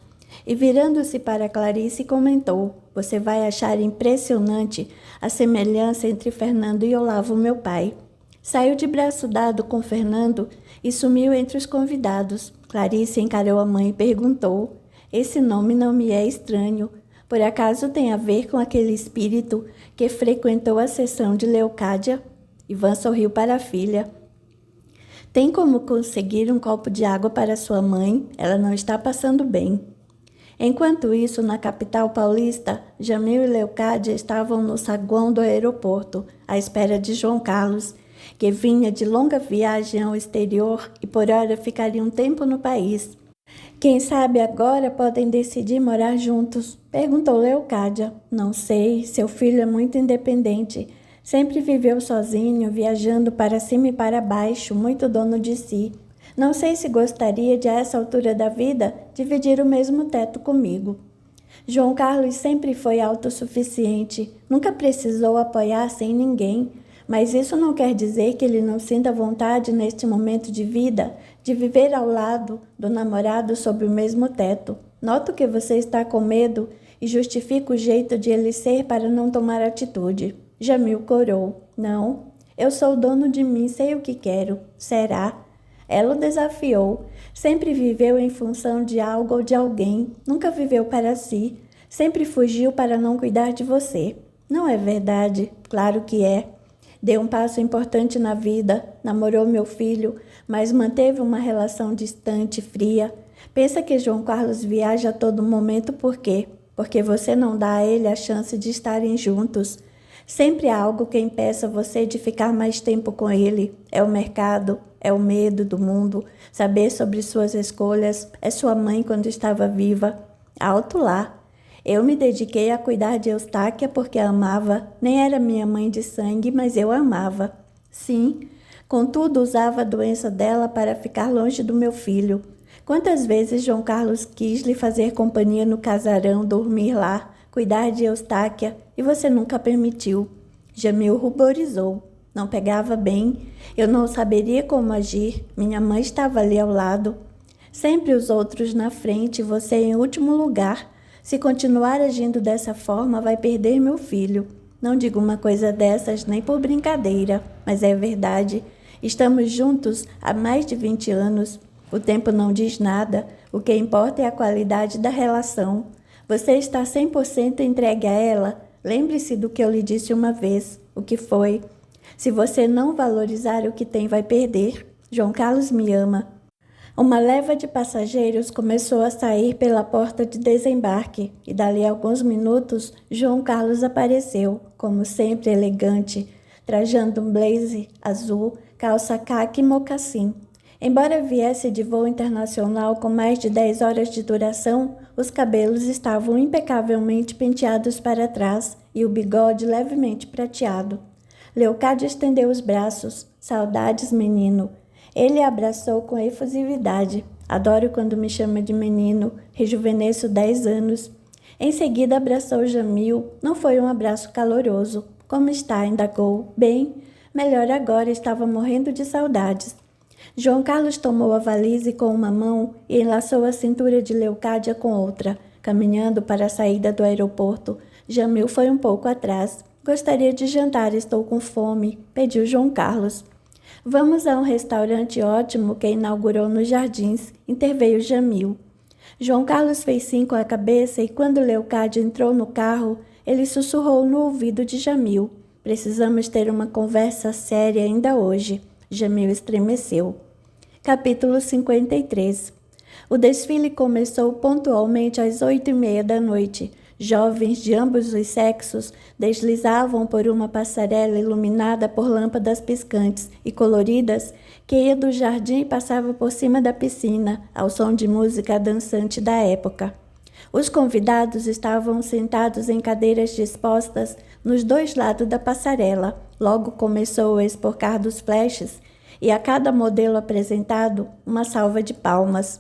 E virando-se para Clarice, comentou: Você vai achar impressionante a semelhança entre Fernando e Olavo, meu pai. Saiu de braço dado com Fernando e sumiu entre os convidados. Clarice encarou a mãe e perguntou: Esse nome não me é estranho. Por acaso tem a ver com aquele espírito que frequentou a sessão de Leocádia? Ivan sorriu para a filha. Tem como conseguir um copo de água para sua mãe? Ela não está passando bem. Enquanto isso, na capital paulista, Jamil e Leocádia estavam no saguão do aeroporto, à espera de João Carlos, que vinha de longa viagem ao exterior e por hora ficaria um tempo no país. Quem sabe agora podem decidir morar juntos? Perguntou Leocádia. Não sei, seu filho é muito independente. Sempre viveu sozinho, viajando para cima e para baixo, muito dono de si. Não sei se gostaria de, a essa altura da vida, dividir o mesmo teto comigo. João Carlos sempre foi autossuficiente, nunca precisou apoiar-se em ninguém, mas isso não quer dizer que ele não sinta vontade neste momento de vida de viver ao lado do namorado sob o mesmo teto. Noto que você está com medo e justifica o jeito de ele ser para não tomar atitude. Jamil corou. Não, eu sou dono de mim, sei o que quero. Será? Ela o desafiou. Sempre viveu em função de algo ou de alguém. Nunca viveu para si. Sempre fugiu para não cuidar de você. Não é verdade? Claro que é. Deu um passo importante na vida. Namorou meu filho, mas manteve uma relação distante, fria. Pensa que João Carlos viaja a todo momento por quê? Porque você não dá a ele a chance de estarem juntos. Sempre há algo que impeça você de ficar mais tempo com ele. É o mercado, é o medo do mundo, saber sobre suas escolhas, é sua mãe quando estava viva. Alto lá. Eu me dediquei a cuidar de Eustáquia porque a amava. Nem era minha mãe de sangue, mas eu a amava. Sim, contudo usava a doença dela para ficar longe do meu filho. Quantas vezes João Carlos quis lhe fazer companhia no casarão, dormir lá, cuidar de Eustáquia, e você nunca permitiu. Jamil ruborizou. Não pegava bem. Eu não saberia como agir. Minha mãe estava ali ao lado. Sempre os outros na frente e você em último lugar. Se continuar agindo dessa forma, vai perder meu filho. Não digo uma coisa dessas nem por brincadeira, mas é verdade. Estamos juntos há mais de 20 anos. O tempo não diz nada. O que importa é a qualidade da relação. Você está 100% entregue a ela? Lembre-se do que eu lhe disse uma vez. O que foi? Se você não valorizar o que tem, vai perder. João Carlos me ama. Uma leva de passageiros começou a sair pela porta de desembarque e dali a alguns minutos João Carlos apareceu, como sempre elegante, trajando um blazer azul, calça caque e mocassim. Embora viesse de voo internacional com mais de 10 horas de duração, os cabelos estavam impecavelmente penteados para trás e o bigode levemente prateado. Leocádia estendeu os braços. Saudades, menino. Ele a abraçou com efusividade. Adoro quando me chama de menino. Rejuvenesço 10 anos. Em seguida abraçou Jamil. Não foi um abraço caloroso. Como está? Indagou. Bem. Melhor agora. Estava morrendo de saudades. João Carlos tomou a valise com uma mão e enlaçou a cintura de Leocádia com outra. Caminhando para a saída do aeroporto, Jamil foi um pouco atrás. Gostaria de jantar, estou com fome, pediu João Carlos. Vamos a um restaurante ótimo que inaugurou nos Jardins, interveio Jamil. João Carlos fez sim com a cabeça e quando Leocádia entrou no carro, ele sussurrou no ouvido de Jamil. Precisamos ter uma conversa séria ainda hoje. Jamil estremeceu. Capítulo 53. O desfile começou pontualmente às 8h30 da noite. Jovens de ambos os sexos deslizavam por uma passarela iluminada por lâmpadas piscantes e coloridas que ia do jardim e passava por cima da piscina, ao som de música dançante da época. Os convidados estavam sentados em cadeiras dispostas nos dois lados da passarela. Logo começou o espocar dos flashes e a cada modelo apresentado, uma salva de palmas.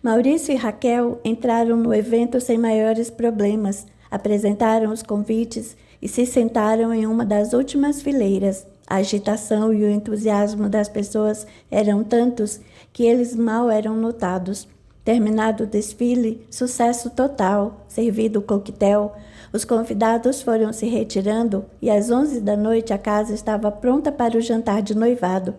Maurício e Raquel entraram no evento sem maiores problemas, apresentaram os convites e se sentaram em uma das últimas fileiras. A agitação e o entusiasmo das pessoas eram tantos que eles mal eram notados. Terminado o desfile, sucesso total, servido o coquetel, os convidados foram se retirando e às 11 da noite a casa estava pronta para o jantar de noivado.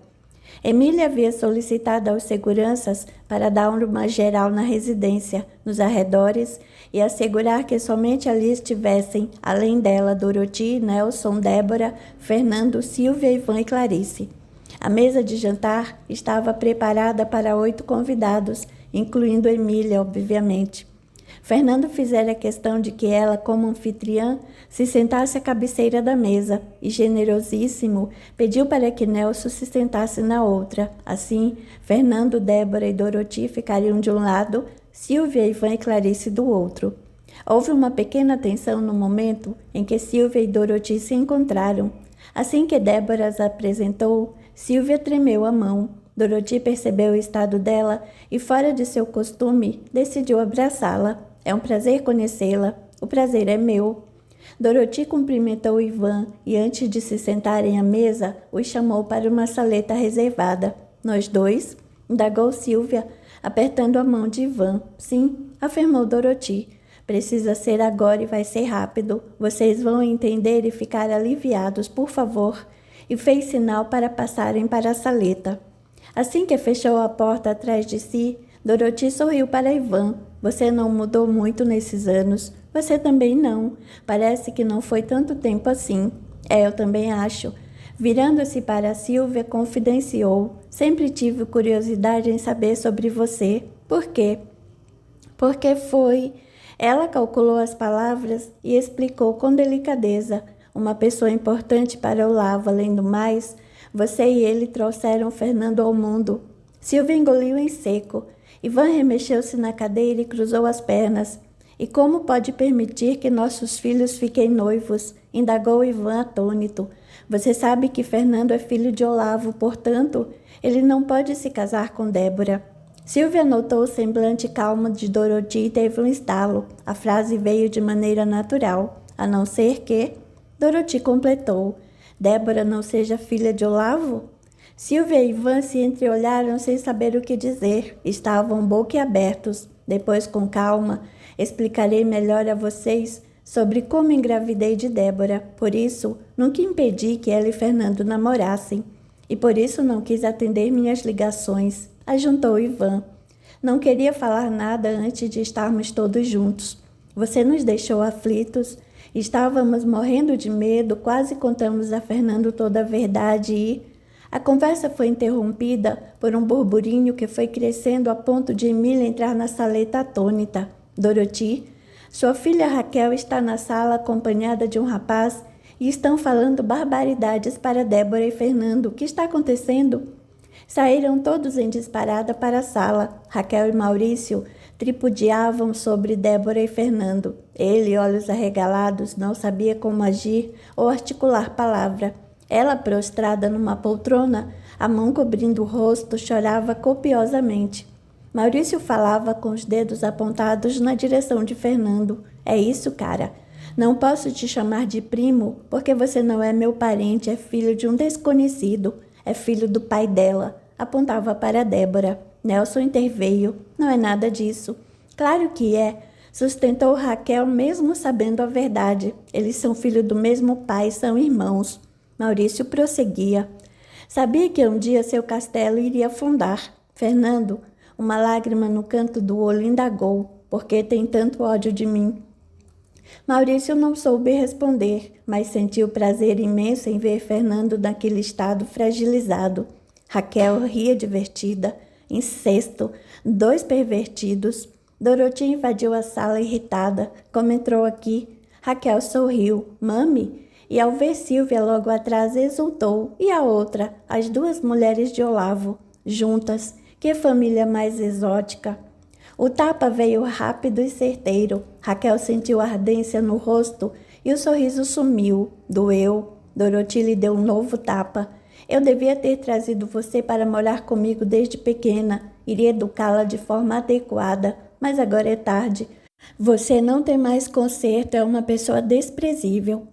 Emília havia solicitado aos seguranças para dar uma geral na residência, nos arredores, e assegurar que somente ali estivessem, além dela, Doroti, Nelson, Débora, Fernando, Silvia, Ivan e Clarice. A mesa de jantar estava preparada para 8 convidados, incluindo Emília, obviamente. Fernando fizera questão de que ela, como anfitriã, se sentasse à cabeceira da mesa e, generosíssimo, pediu para que Nelson se sentasse na outra. Assim, Fernando, Débora e Doroti ficariam de um lado, Silvia, Ivan e Clarice do outro. Houve uma pequena tensão no momento em que Silvia e Doroti se encontraram. Assim que Débora as apresentou, Silvia tremeu a mão. Doroti percebeu o estado dela e, fora de seu costume, decidiu abraçá-la. É um prazer conhecê-la. O prazer é meu. Doroti cumprimentou Ivan e, antes de se sentarem à mesa, os chamou para uma saleta reservada. Nós dois? Indagou Silvia, apertando a mão de Ivan. Sim, afirmou Doroti. Precisa ser agora e vai ser rápido. Vocês vão entender e ficar aliviados, por favor. E fez sinal para passarem para a saleta. Assim que fechou a porta atrás de si, Doroti sorriu para Ivan. Você não mudou muito nesses anos. Você também não. Parece que não foi tanto tempo assim. Eu também acho. Virando-se para Silvia, confidenciou. Sempre tive curiosidade em saber sobre você. Por quê? Porque foi... Ela calculou as palavras e explicou com delicadeza. Uma pessoa importante para Olavo, além do mais... Você e ele trouxeram Fernando ao mundo. Silvia engoliu em seco. Ivan remexeu-se na cadeira e cruzou as pernas. E como pode permitir que nossos filhos fiquem noivos? Indagou Ivan atônito. Você sabe que Fernando é filho de Olavo, portanto, ele não pode se casar com Débora. Silvia notou o semblante calmo de Doroti e teve um estalo. A frase veio de maneira natural. A não ser que... Doroti completou. Débora não seja filha de Olavo? Silvia e Ivan se entreolharam sem saber o que dizer. Estavam boquiabertos. Depois, com calma, explicarei melhor a vocês sobre como engravidei de Débora. Por isso, nunca impedi que ela e Fernando namorassem. E por isso não quis atender minhas ligações, ajuntou Ivan. Não queria falar nada antes de estarmos todos juntos. Você nos deixou aflitos. Estávamos morrendo de medo, quase contamos a Fernando toda a verdade e... A conversa foi interrompida por um burburinho que foi crescendo a ponto de Emília entrar na saleta atônita. Doroti, sua filha Raquel está na sala acompanhada de um rapaz e estão falando barbaridades para Débora e Fernando. O que está acontecendo? Saíram todos em disparada para a sala. Raquel e Maurício tripudiavam sobre Débora e Fernando. Ele, olhos arregalados, não sabia como agir ou articular palavra. Ela, prostrada numa poltrona, a mão cobrindo o rosto, chorava copiosamente. Maurício falava com os dedos apontados na direção de Fernando. É isso, cara. Não posso te chamar de primo, porque você não é meu parente, é filho de um desconhecido. É filho do pai dela. Apontava para Débora. Nelson interveio. Não é nada disso. Claro que é. Sustentou Raquel, mesmo sabendo a verdade. Eles são filhos do mesmo pai, são irmãos. Maurício prosseguia. Sabia que um dia seu castelo iria afundar. Fernando, uma lágrima no canto do olho, indagou: por que tem tanto ódio de mim? Maurício não soube responder, mas sentiu prazer imenso em ver Fernando naquele estado fragilizado. Raquel ria divertida. Incesto, dois pervertidos. Doroti invadiu a sala irritada. Como entrou aqui? Raquel sorriu. Mami? E ao ver Silvia logo atrás exultou. E a outra? As duas mulheres de Olavo, juntas. Que família mais exótica! O tapa veio rápido e certeiro. Raquel sentiu ardência no rosto e o sorriso sumiu. Doeu. Doroti lhe deu um novo tapa. Eu devia ter trazido você para morar comigo desde pequena. Iria educá-la de forma adequada, mas agora é tarde. Você não tem mais conserto, é uma pessoa desprezível.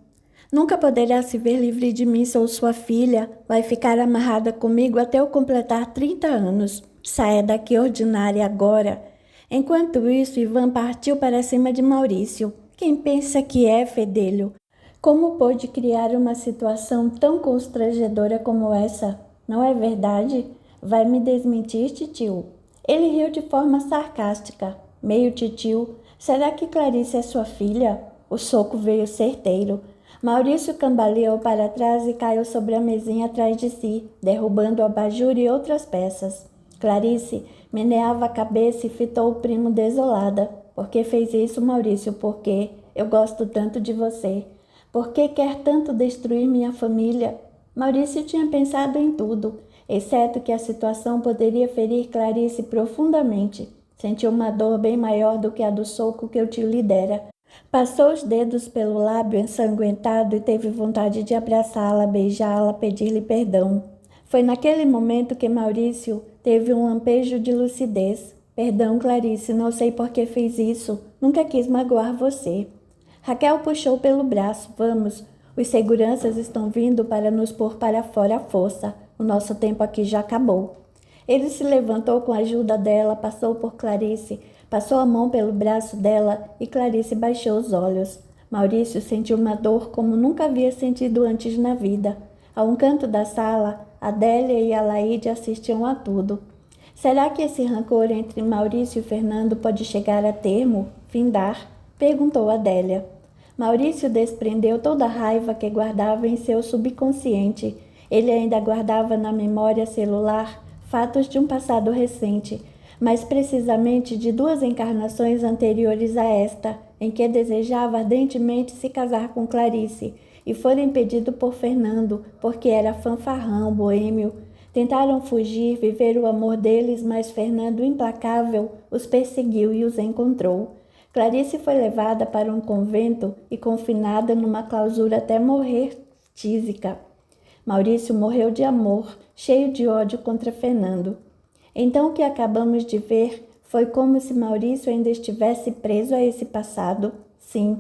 Nunca poderá se ver livre de mim, sou sua filha. Vai ficar amarrada comigo até eu completar 30 anos. Saia daqui, ordinária, agora. Enquanto isso, Ivan partiu para cima de Maurício. Quem pensa que é, fedelho? Como pôde criar uma situação tão constrangedora como essa? Não é verdade? Vai me desmentir, titio? Ele riu de forma sarcástica. Meio titio. Será que Clarice é sua filha? O soco veio certeiro. Maurício cambaleou para trás e caiu sobre a mesinha atrás de si, derrubando o abajur e outras peças. Clarice meneava a cabeça e fitou o primo desolada. Por que fez isso, Maurício? Por quê? Eu gosto tanto de você. Por que quer tanto destruir minha família? Maurício tinha pensado em tudo, exceto que a situação poderia ferir Clarice profundamente. Sentiu uma dor bem maior do que a do soco que o tio lhe dera. Passou os dedos pelo lábio ensanguentado e teve vontade de abraçá-la, beijá-la, pedir-lhe perdão. Foi naquele momento que Maurício teve um lampejo de lucidez. Perdão, Clarice, não sei por que fez isso. Nunca quis magoar você. Raquel puxou pelo braço. Vamos, os seguranças estão vindo para nos pôr para fora à força. O nosso tempo aqui já acabou. Ele se levantou com a ajuda dela, passou por Clarice, passou a mão pelo braço dela e Clarice baixou os olhos. Maurício sentiu uma dor como nunca havia sentido antes na vida. A um canto da sala, Adélia e Alaide assistiam a tudo. Será que esse rancor entre Maurício e Fernando pode chegar a termo, findar? Perguntou Adélia. Maurício desprendeu toda a raiva que guardava em seu subconsciente. Ele ainda guardava na memória celular fatos de um passado recente, mais precisamente de 2 encarnações anteriores a esta, em que desejava ardentemente se casar com Clarice, e fora impedido por Fernando, porque era fanfarrão, boêmio. Tentaram fugir, viver o amor deles, mas Fernando, implacável, os perseguiu e os encontrou. Clarice foi levada para um convento e confinada numa clausura até morrer tísica. Maurício morreu de amor, cheio de ódio contra Fernando. Então o que acabamos de ver foi como se Maurício ainda estivesse preso a esse passado. Sim.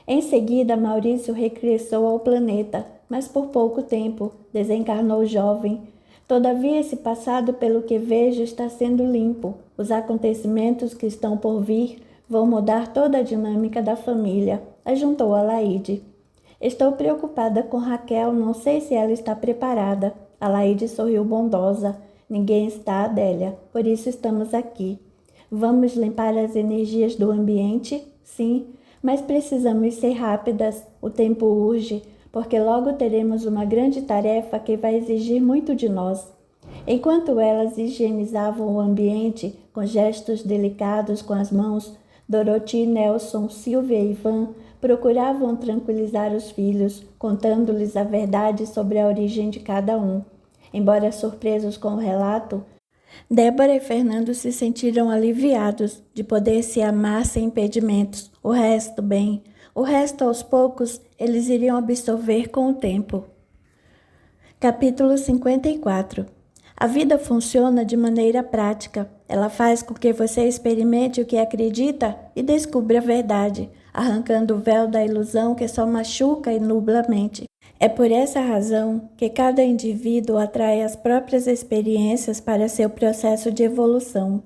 Em seguida, Maurício regressou ao planeta, mas por pouco tempo, desencarnou jovem. Todavia, esse passado, pelo que vejo, está sendo limpo. Os acontecimentos que estão por vir vão mudar toda a dinâmica da família, ajuntou Alaide. Estou preocupada com Raquel, não sei se ela está preparada. Alaide sorriu bondosa. Ninguém está, Adélia, por isso estamos aqui. Vamos limpar as energias do ambiente? Sim, mas precisamos ser rápidas. O tempo urge, porque logo teremos uma grande tarefa que vai exigir muito de nós. Enquanto elas higienizavam o ambiente com gestos delicados com as mãos, Doroti, Nelson, Silvia e Ivan procuravam tranquilizar os filhos, contando-lhes a verdade sobre a origem de cada um. Embora surpresos com o relato, Débora e Fernando se sentiram aliviados de poder se amar sem impedimentos. O resto, bem, o resto aos poucos eles iriam absorver com o tempo. Capítulo 54. A vida funciona de maneira prática. Ela faz com que você experimente o que acredita e descubra a verdade, arrancando o véu da ilusão que só machuca e nubla a mente. É por essa razão que cada indivíduo atrai as próprias experiências para seu processo de evolução.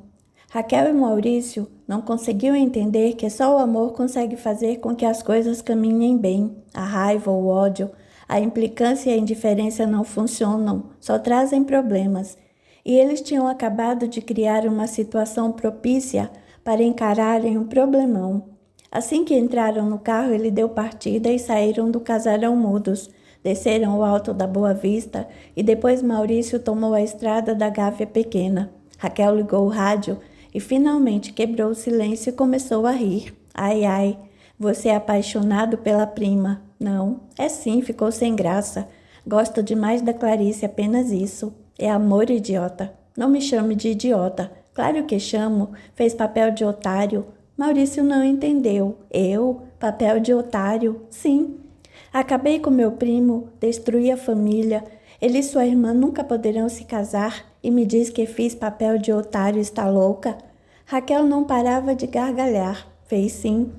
Raquel e Maurício não conseguiam entender que só o amor consegue fazer com que as coisas caminhem bem. A raiva, o ódio, A implicância e a indiferença não funcionam, só trazem problemas. E eles tinham acabado de criar uma situação propícia para encararem um problemão. Assim que entraram no carro, ele deu partida e saíram do casarão mudos. Desceram o alto da Boa Vista e depois Maurício tomou a estrada da Gávea Pequena. Raquel ligou o rádio e finalmente quebrou o silêncio e começou a rir. Ai, ai, você é apaixonado pela prima. Não, é sim, ficou sem graça. Gosto demais da Clarice, apenas isso. É amor, idiota. Não me chame de idiota. Claro que chamo. Fez papel de otário. Maurício não entendeu. Eu? Papel de otário? Sim. Acabei com meu primo, destruí a família. Ele e sua irmã nunca poderão se casar e me diz que fiz papel de otário, está louca? Raquel não parava de gargalhar. Fez sim.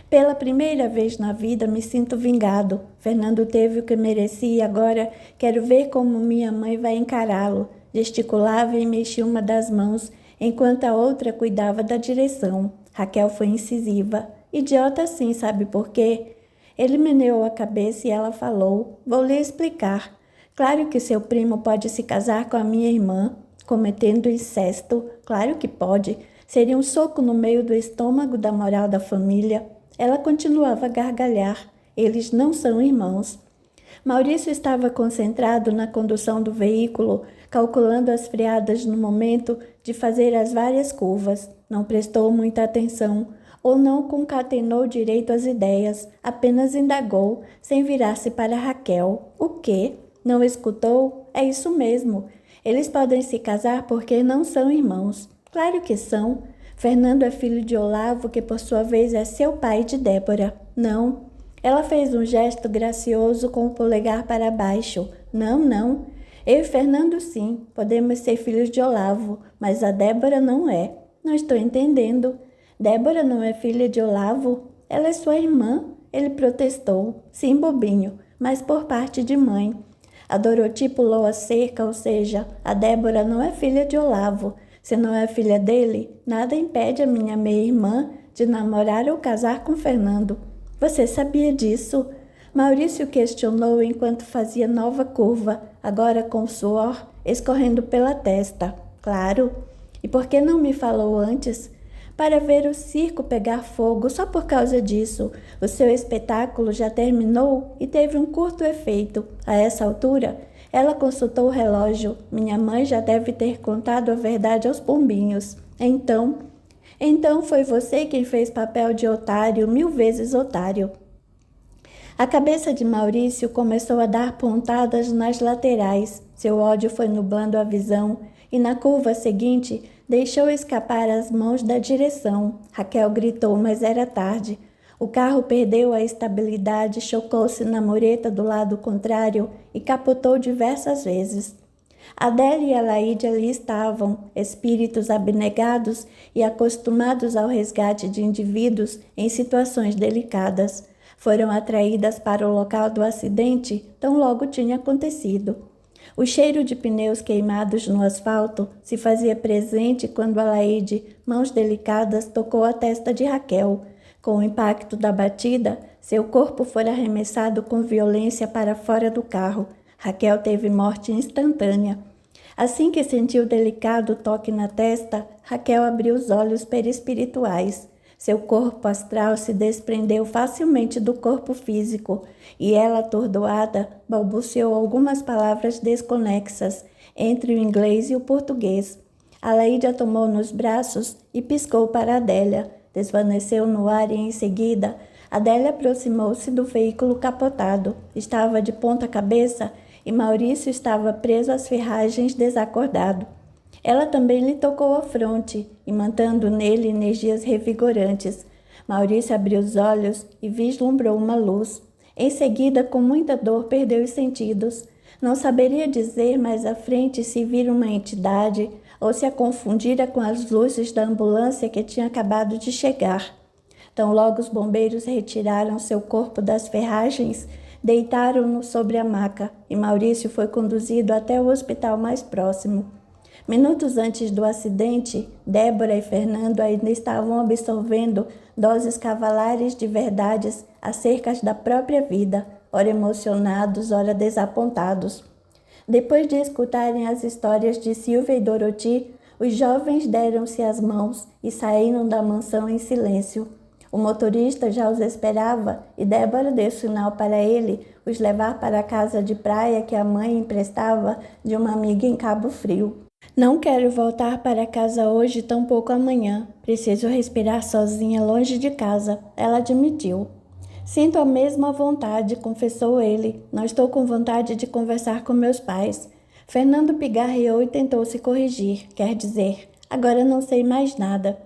Pela primeira vez na vida me sinto vingado. Fernando teve o que merecia e agora quero ver como minha mãe vai encará-lo. Gesticulava e mexia uma das mãos, enquanto a outra cuidava da direção. Raquel foi incisiva. Idiota sim, sabe por quê? Ele meneou a cabeça e ela falou, vou lhe explicar. Claro que seu primo pode se casar com a minha irmã, cometendo incesto. Claro que pode. Seria um soco no meio do estômago da moral da família. Ela continuava a gargalhar. Eles não são irmãos. Maurício estava concentrado na condução do veículo, calculando as freadas no momento de fazer as várias curvas. Não prestou muita atenção, ou não concatenou direito as ideias, apenas indagou, sem virar-se para Raquel. O quê? Não escutou? É isso mesmo. Eles podem se casar porque não são irmãos. Claro que são. Fernando é filho de Olavo, que por sua vez é seu pai de Débora. Não. Ela fez um gesto gracioso com o polegar para baixo. Não, não. Eu e Fernando sim, podemos ser filhos de Olavo, mas a Débora não é. Não estou entendendo. Débora não é filha de Olavo? Ela é sua irmã. Ele protestou. Sim, bobinho, mas por parte de mãe. A Doroti pulou a cerca, ou seja, a Débora não é filha de Olavo. Se não é filha dele, nada impede a minha meia-irmã de namorar ou casar com Fernando. Você sabia disso? Maurício questionou enquanto fazia nova curva, agora com suor escorrendo pela testa. Claro. E por que não me falou antes? Para ver o circo pegar fogo só por causa disso. O seu espetáculo já terminou e teve um curto efeito. A essa altura, ela consultou o relógio. Minha mãe já deve ter contado a verdade aos pombinhos. Então foi você quem fez papel de otário, 1000 vezes otário. A cabeça de Maurício começou a dar pontadas nas laterais. Seu ódio foi nublando a visão e na curva seguinte deixou escapar as mãos da direção. Raquel gritou, mas era tarde. O carro perdeu a estabilidade, chocou-se na mureta do lado contrário e capotou diversas vezes. Adélia e Alaíde ali estavam, espíritos abnegados e acostumados ao resgate de indivíduos em situações delicadas. Foram atraídas para o local do acidente tão logo tinha acontecido. O cheiro de pneus queimados no asfalto se fazia presente quando Alaíde, mãos delicadas, tocou a testa de Raquel. Com o impacto da batida, seu corpo foi arremessado com violência para fora do carro. Raquel teve morte instantânea. Assim que sentiu o delicado toque na testa, Raquel abriu os olhos perispirituais. Seu corpo astral se desprendeu facilmente do corpo físico e ela, atordoada, balbuciou algumas palavras desconexas entre o inglês e o português. Alaíde a tomou nos braços e piscou para Adélia. Desvaneceu no ar e, em seguida, Adélia aproximou-se do veículo capotado. Estava de ponta cabeça e Maurício estava preso às ferragens, desacordado. Ela também lhe tocou a fronte, imantando nele energias revigorantes. Maurício abriu os olhos e vislumbrou uma luz. Em seguida, com muita dor, perdeu os sentidos. Não saberia dizer mais à frente se vira uma entidade ou se a confundira com as luzes da ambulância que tinha acabado de chegar. Tão logo os bombeiros retiraram seu corpo das ferragens, deitaram-no sobre a maca e Maurício foi conduzido até o hospital mais próximo. Minutos antes do acidente, Débora e Fernando ainda estavam absorvendo doses cavalares de verdades acerca da própria vida. ora emocionados, ora desapontados. Depois de escutarem as histórias de Silvia e Dorothy, os jovens deram-se as mãos e saíram da mansão em silêncio. O motorista já os esperava e Débora deu sinal para ele os levar para a casa de praia que a mãe emprestava de uma amiga em Cabo Frio. Não quero voltar para casa hoje, tampouco amanhã. Preciso respirar sozinha, longe de casa, ela admitiu. Sinto a mesma vontade, confessou ele. Não estou com vontade de conversar com meus pais. Fernando pigarreou e tentou se corrigir, quer dizer, agora não sei mais nada.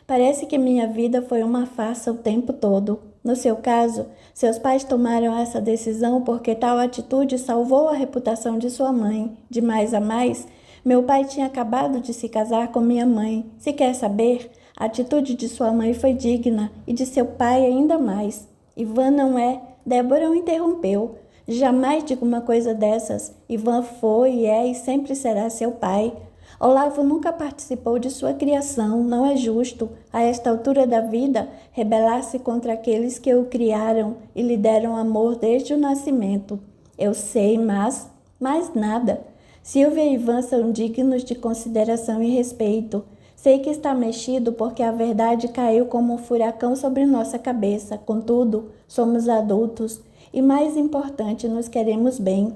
Parece que minha vida foi uma farsa o tempo todo. No seu caso, seus pais tomaram essa decisão porque tal atitude salvou a reputação de sua mãe. De mais a mais, meu pai tinha acabado de se casar com minha mãe. Se quer saber, a atitude de sua mãe foi digna e de seu pai ainda mais. Ivan não é. Débora o interrompeu. Jamais diga uma coisa dessas. Ivan foi, é e sempre será seu pai. Olavo nunca participou de sua criação. Não é justo, a esta altura da vida, rebelar-se contra aqueles que o criaram e lhe deram amor desde o nascimento. Eu sei, mas mais nada. Silvia e Ivan são dignos de consideração e respeito. Sei que está mexido porque a verdade caiu como um furacão sobre nossa cabeça. Contudo, somos adultos e, mais importante, nos queremos bem.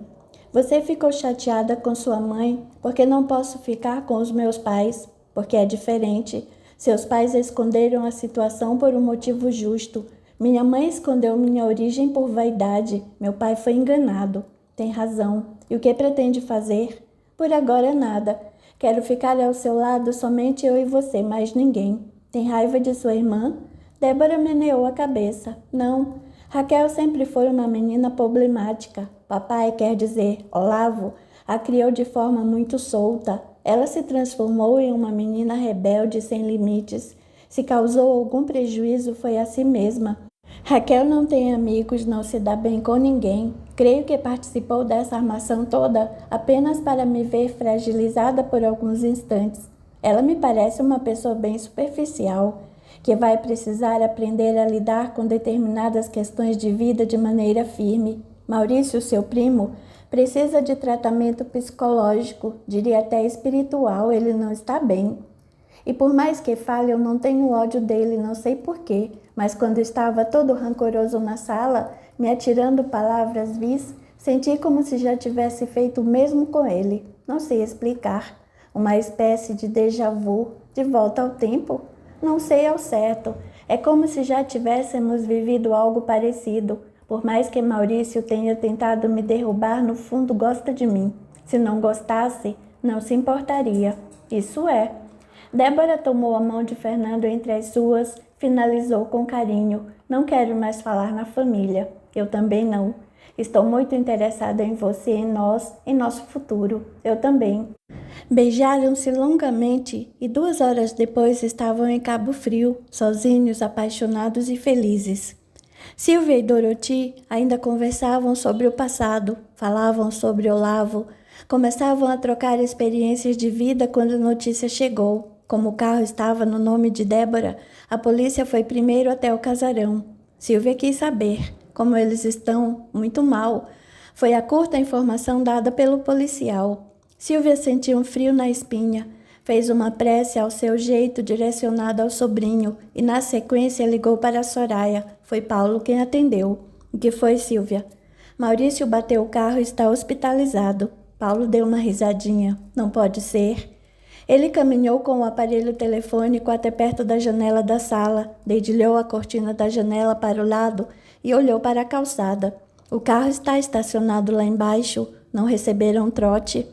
Você ficou chateada com sua mãe porque não posso ficar com os meus pais, porque é diferente. Seus pais esconderam a situação por um motivo justo. Minha mãe escondeu minha origem por vaidade. Meu pai foi enganado. Tem razão. E o que pretende fazer? Por agora nada. Quero ficar ao seu lado somente eu e você, mais ninguém. Tem raiva de sua irmã? Débora meneou a cabeça. Não. Raquel sempre foi uma menina problemática. Papai, quer dizer, Olavo, a criou de forma muito solta. Ela se transformou em uma menina rebelde sem limites. Se causou algum prejuízo, foi a si mesma. Raquel não tem amigos, não se dá bem com ninguém. Creio que participou dessa armação toda apenas para me ver fragilizada por alguns instantes. Ela me parece uma pessoa bem superficial, que vai precisar aprender a lidar com determinadas questões de vida de maneira firme. Maurício, seu primo, precisa de tratamento psicológico, diria até espiritual, ele não está bem. E por mais que fale, eu não tenho ódio dele, não sei porquê, mas quando estava todo rancoroso na sala, me atirando palavras vis, senti como se já tivesse feito o mesmo com ele. Não sei explicar. Uma espécie de déjà vu, de volta ao tempo? Não sei ao certo. É como se já tivéssemos vivido algo parecido. Por mais que Maurício tenha tentado me derrubar, no fundo gosta de mim. Se não gostasse, não se importaria. Isso é. Débora tomou a mão de Fernando entre as suas, finalizou com carinho. Não quero mais falar na família. Eu também não. Estou muito interessada em você, em nós, em nosso futuro. Eu também. Beijaram-se longamente e 2 horas depois estavam em Cabo Frio, sozinhos, apaixonados e felizes. Silvia e Dorothy ainda conversavam sobre o passado, falavam sobre Olavo, começavam a trocar experiências de vida quando a notícia chegou. Como o carro estava no nome de Débora, a polícia foi primeiro até o casarão. Silvia quis saber como eles estão, muito mal. Foi a curta informação dada pelo policial. Silvia sentiu um frio na espinha, fez uma prece ao seu jeito direcionada ao sobrinho e na sequência ligou para Soraya. Foi Paulo quem atendeu. O que foi, Silvia? Maurício bateu o carro e está hospitalizado. Paulo deu uma risadinha. Não pode ser. Ele caminhou com o aparelho telefônico até perto da janela da sala, dedilhou a cortina da janela para o lado e olhou para a calçada. O carro está estacionado lá embaixo. Não receberam trote.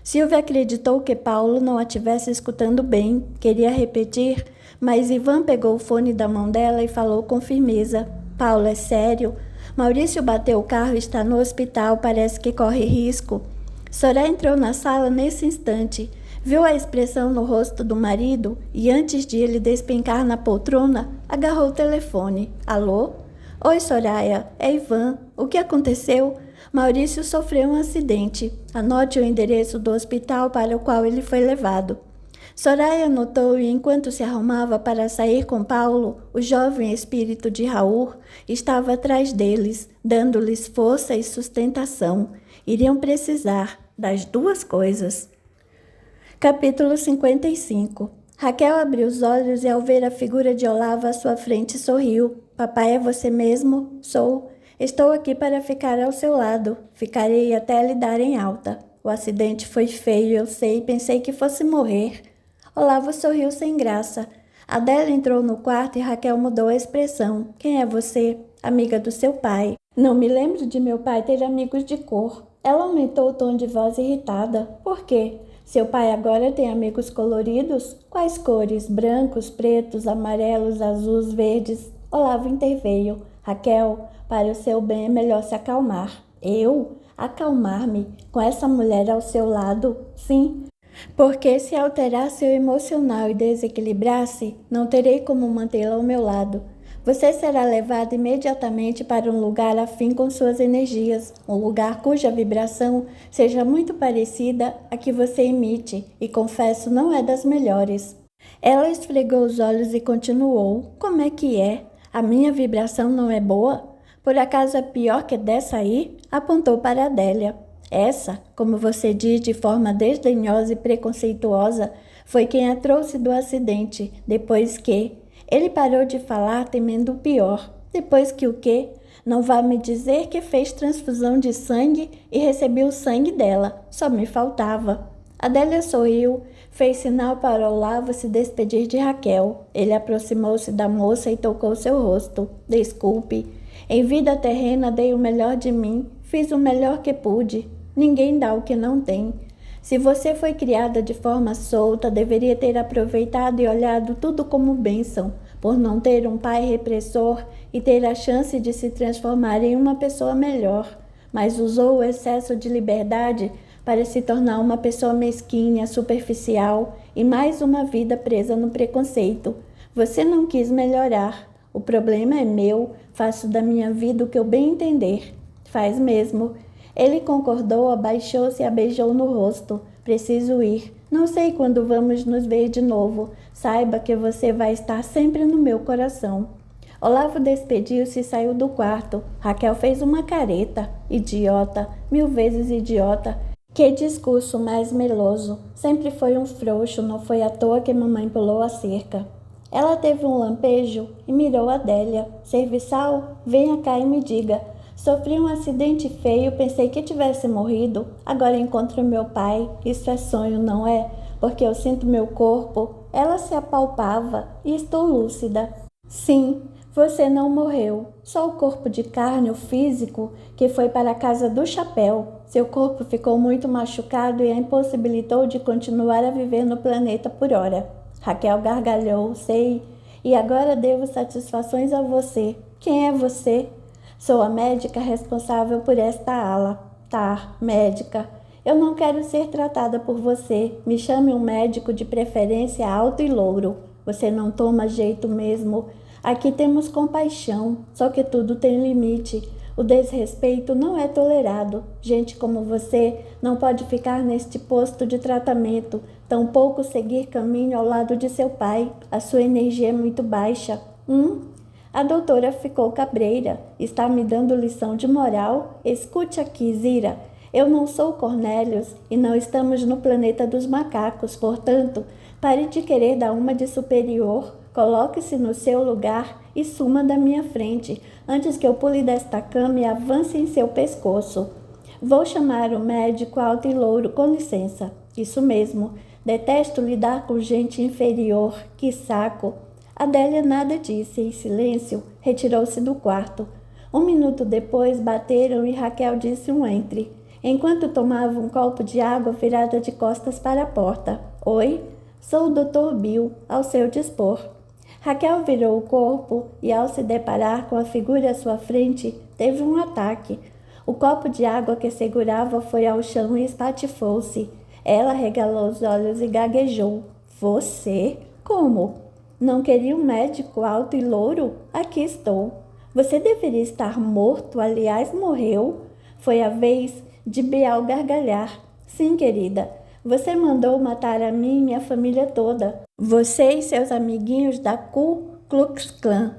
Silvia acreditou que Paulo não a tivesse escutando bem. Queria repetir, mas Ivan pegou o fone da mão dela e falou com firmeza. Paulo, é sério? Maurício bateu o carro e está no hospital. Parece que corre risco. Soraya entrou na sala nesse instante. Viu a expressão no rosto do marido e, antes de ele despencar na poltrona, agarrou o telefone. Alô? Oi, Soraya. É Ivan. O que aconteceu? Maurício sofreu um acidente. Anote o endereço do hospital para o qual ele foi levado. Soraya notou e, enquanto se arrumava para sair com Paulo, o jovem espírito de Raul estava atrás deles, dando-lhes força e sustentação. Iriam precisar das duas coisas. Capítulo 55. Raquel abriu os olhos e, ao ver a figura de Olavo à sua frente, sorriu. Papai, é você mesmo? Sou. Estou aqui para ficar ao seu lado. Ficarei até lhe darem alta. O acidente foi feio, eu sei, pensei que fosse morrer. Olavo sorriu sem graça. Adélia entrou no quarto e Raquel mudou a expressão. Quem é você? Amiga do seu pai. Não me lembro de meu pai ter amigos de cor. Ela aumentou o tom de voz irritada. Por quê? Seu pai agora tem amigos coloridos? Quais cores? Brancos, pretos, amarelos, azuis, verdes? Olavo interveio. Raquel, para o seu bem é melhor se acalmar. Eu? Acalmar-me? Com essa mulher ao seu lado? Sim. Porque se alterar seu emocional e desequilibrar-se, não terei como mantê-la ao meu lado. Você será levado imediatamente para um lugar afim com suas energias, um lugar cuja vibração seja muito parecida à que você emite, e confesso, não é das melhores. Ela esfregou os olhos e continuou. Como é que é? A minha vibração não é boa? Por acaso é pior que dessa aí? Apontou para Adélia. Essa, como você diz de forma desdenhosa e preconceituosa, foi quem a trouxe do acidente, depois que... Ele parou de falar, temendo o pior. Depois que o quê? Não vá me dizer que fez transfusão de sangue e recebeu o sangue dela. Só me faltava. Adélia sorriu, fez sinal para Olavo se despedir de Raquel. Ele aproximou-se da moça e tocou seu rosto. Desculpe. Em vida terrena dei o melhor de mim. Fiz o melhor que pude. Ninguém dá o que não tem. Se você foi criada de forma solta, deveria ter aproveitado e olhado tudo como bênção, por não ter um pai repressor e ter a chance de se transformar em uma pessoa melhor. Mas usou o excesso de liberdade para se tornar uma pessoa mesquinha, superficial e mais uma vida presa no preconceito. Você não quis melhorar. O problema é meu, faço da minha vida o que eu bem entender. Faz mesmo. Ele concordou, abaixou-se e a beijou no rosto. Preciso ir. Não sei quando vamos nos ver de novo. Saiba que você vai estar sempre no meu coração. Olavo despediu-se e saiu do quarto. Raquel fez uma careta. Idiota, 1000 vezes idiota. Que discurso mais meloso. Sempre foi um frouxo, não foi à toa que mamãe pulou a cerca. Ela teve um lampejo e mirou Adélia. Serviçal, venha cá e me diga. Sofri um acidente feio, pensei que tivesse morrido. Agora encontro meu pai. Isso é sonho, não é? Porque eu sinto meu corpo. Ela se apalpava e estou lúcida. Sim, você não morreu. Só o corpo de carne, o físico, que foi para a casa do chapéu. Seu corpo ficou muito machucado e a impossibilitou de continuar a viver no planeta por hora. Raquel gargalhou, sei. E agora devo satisfações a você. Quem é você? Sou a médica responsável por esta ala. Tá, médica. Eu não quero ser tratada por você. Me chame um médico de preferência alto e louro. Você não toma jeito mesmo. Aqui temos compaixão, só que tudo tem limite. O desrespeito não é tolerado. Gente como você não pode ficar neste posto de tratamento, tampouco seguir caminho ao lado de seu pai. A sua energia é muito baixa. A doutora ficou cabreira. Está me dando lição de moral? Escute aqui, Zira. Eu não sou Cornélios e não estamos no planeta dos macacos, portanto, pare de querer dar uma de superior. Coloque-se no seu lugar e suma da minha frente, antes que eu pule desta cama e avance em seu pescoço. Vou chamar o médico alto e louro, com licença. Isso mesmo, detesto lidar com gente inferior, que saco. Adélia nada disse, em silêncio, retirou-se do quarto. 1 minuto depois bateram e Raquel disse um entre, enquanto tomava um copo de água virada de costas para a porta. Oi, sou o Dr. Bill, ao seu dispor. Raquel virou o corpo e, ao se deparar com a figura à sua frente, teve um ataque. O copo de água que segurava foi ao chão e espatifou-se. Ela regalou os olhos e gaguejou. Você? Como? Não queria um médico alto e louro? Aqui estou. Você deveria estar morto, aliás, morreu. Foi a vez de Bial gargalhar. Sim, querida. Você mandou matar a mim e minha família toda. Você e seus amiguinhos da Ku Klux Klan.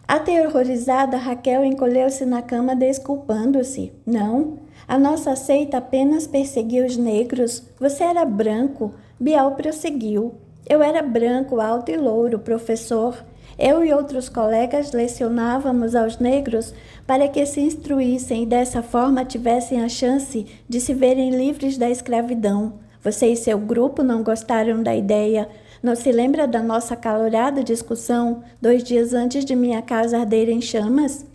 Aterrorizada, Raquel encolheu-se na cama desculpando-se. Não, a nossa seita apenas perseguiu os negros. Você era branco. Bial prosseguiu. Eu era branco, alto e louro, professor. Eu e outros colegas lecionávamos aos negros para que se instruíssem e dessa forma tivessem a chance de se verem livres da escravidão. Você e seu grupo não gostaram da ideia. Não se lembra da nossa acalorada discussão 2 dias antes de minha casa arder em chamas?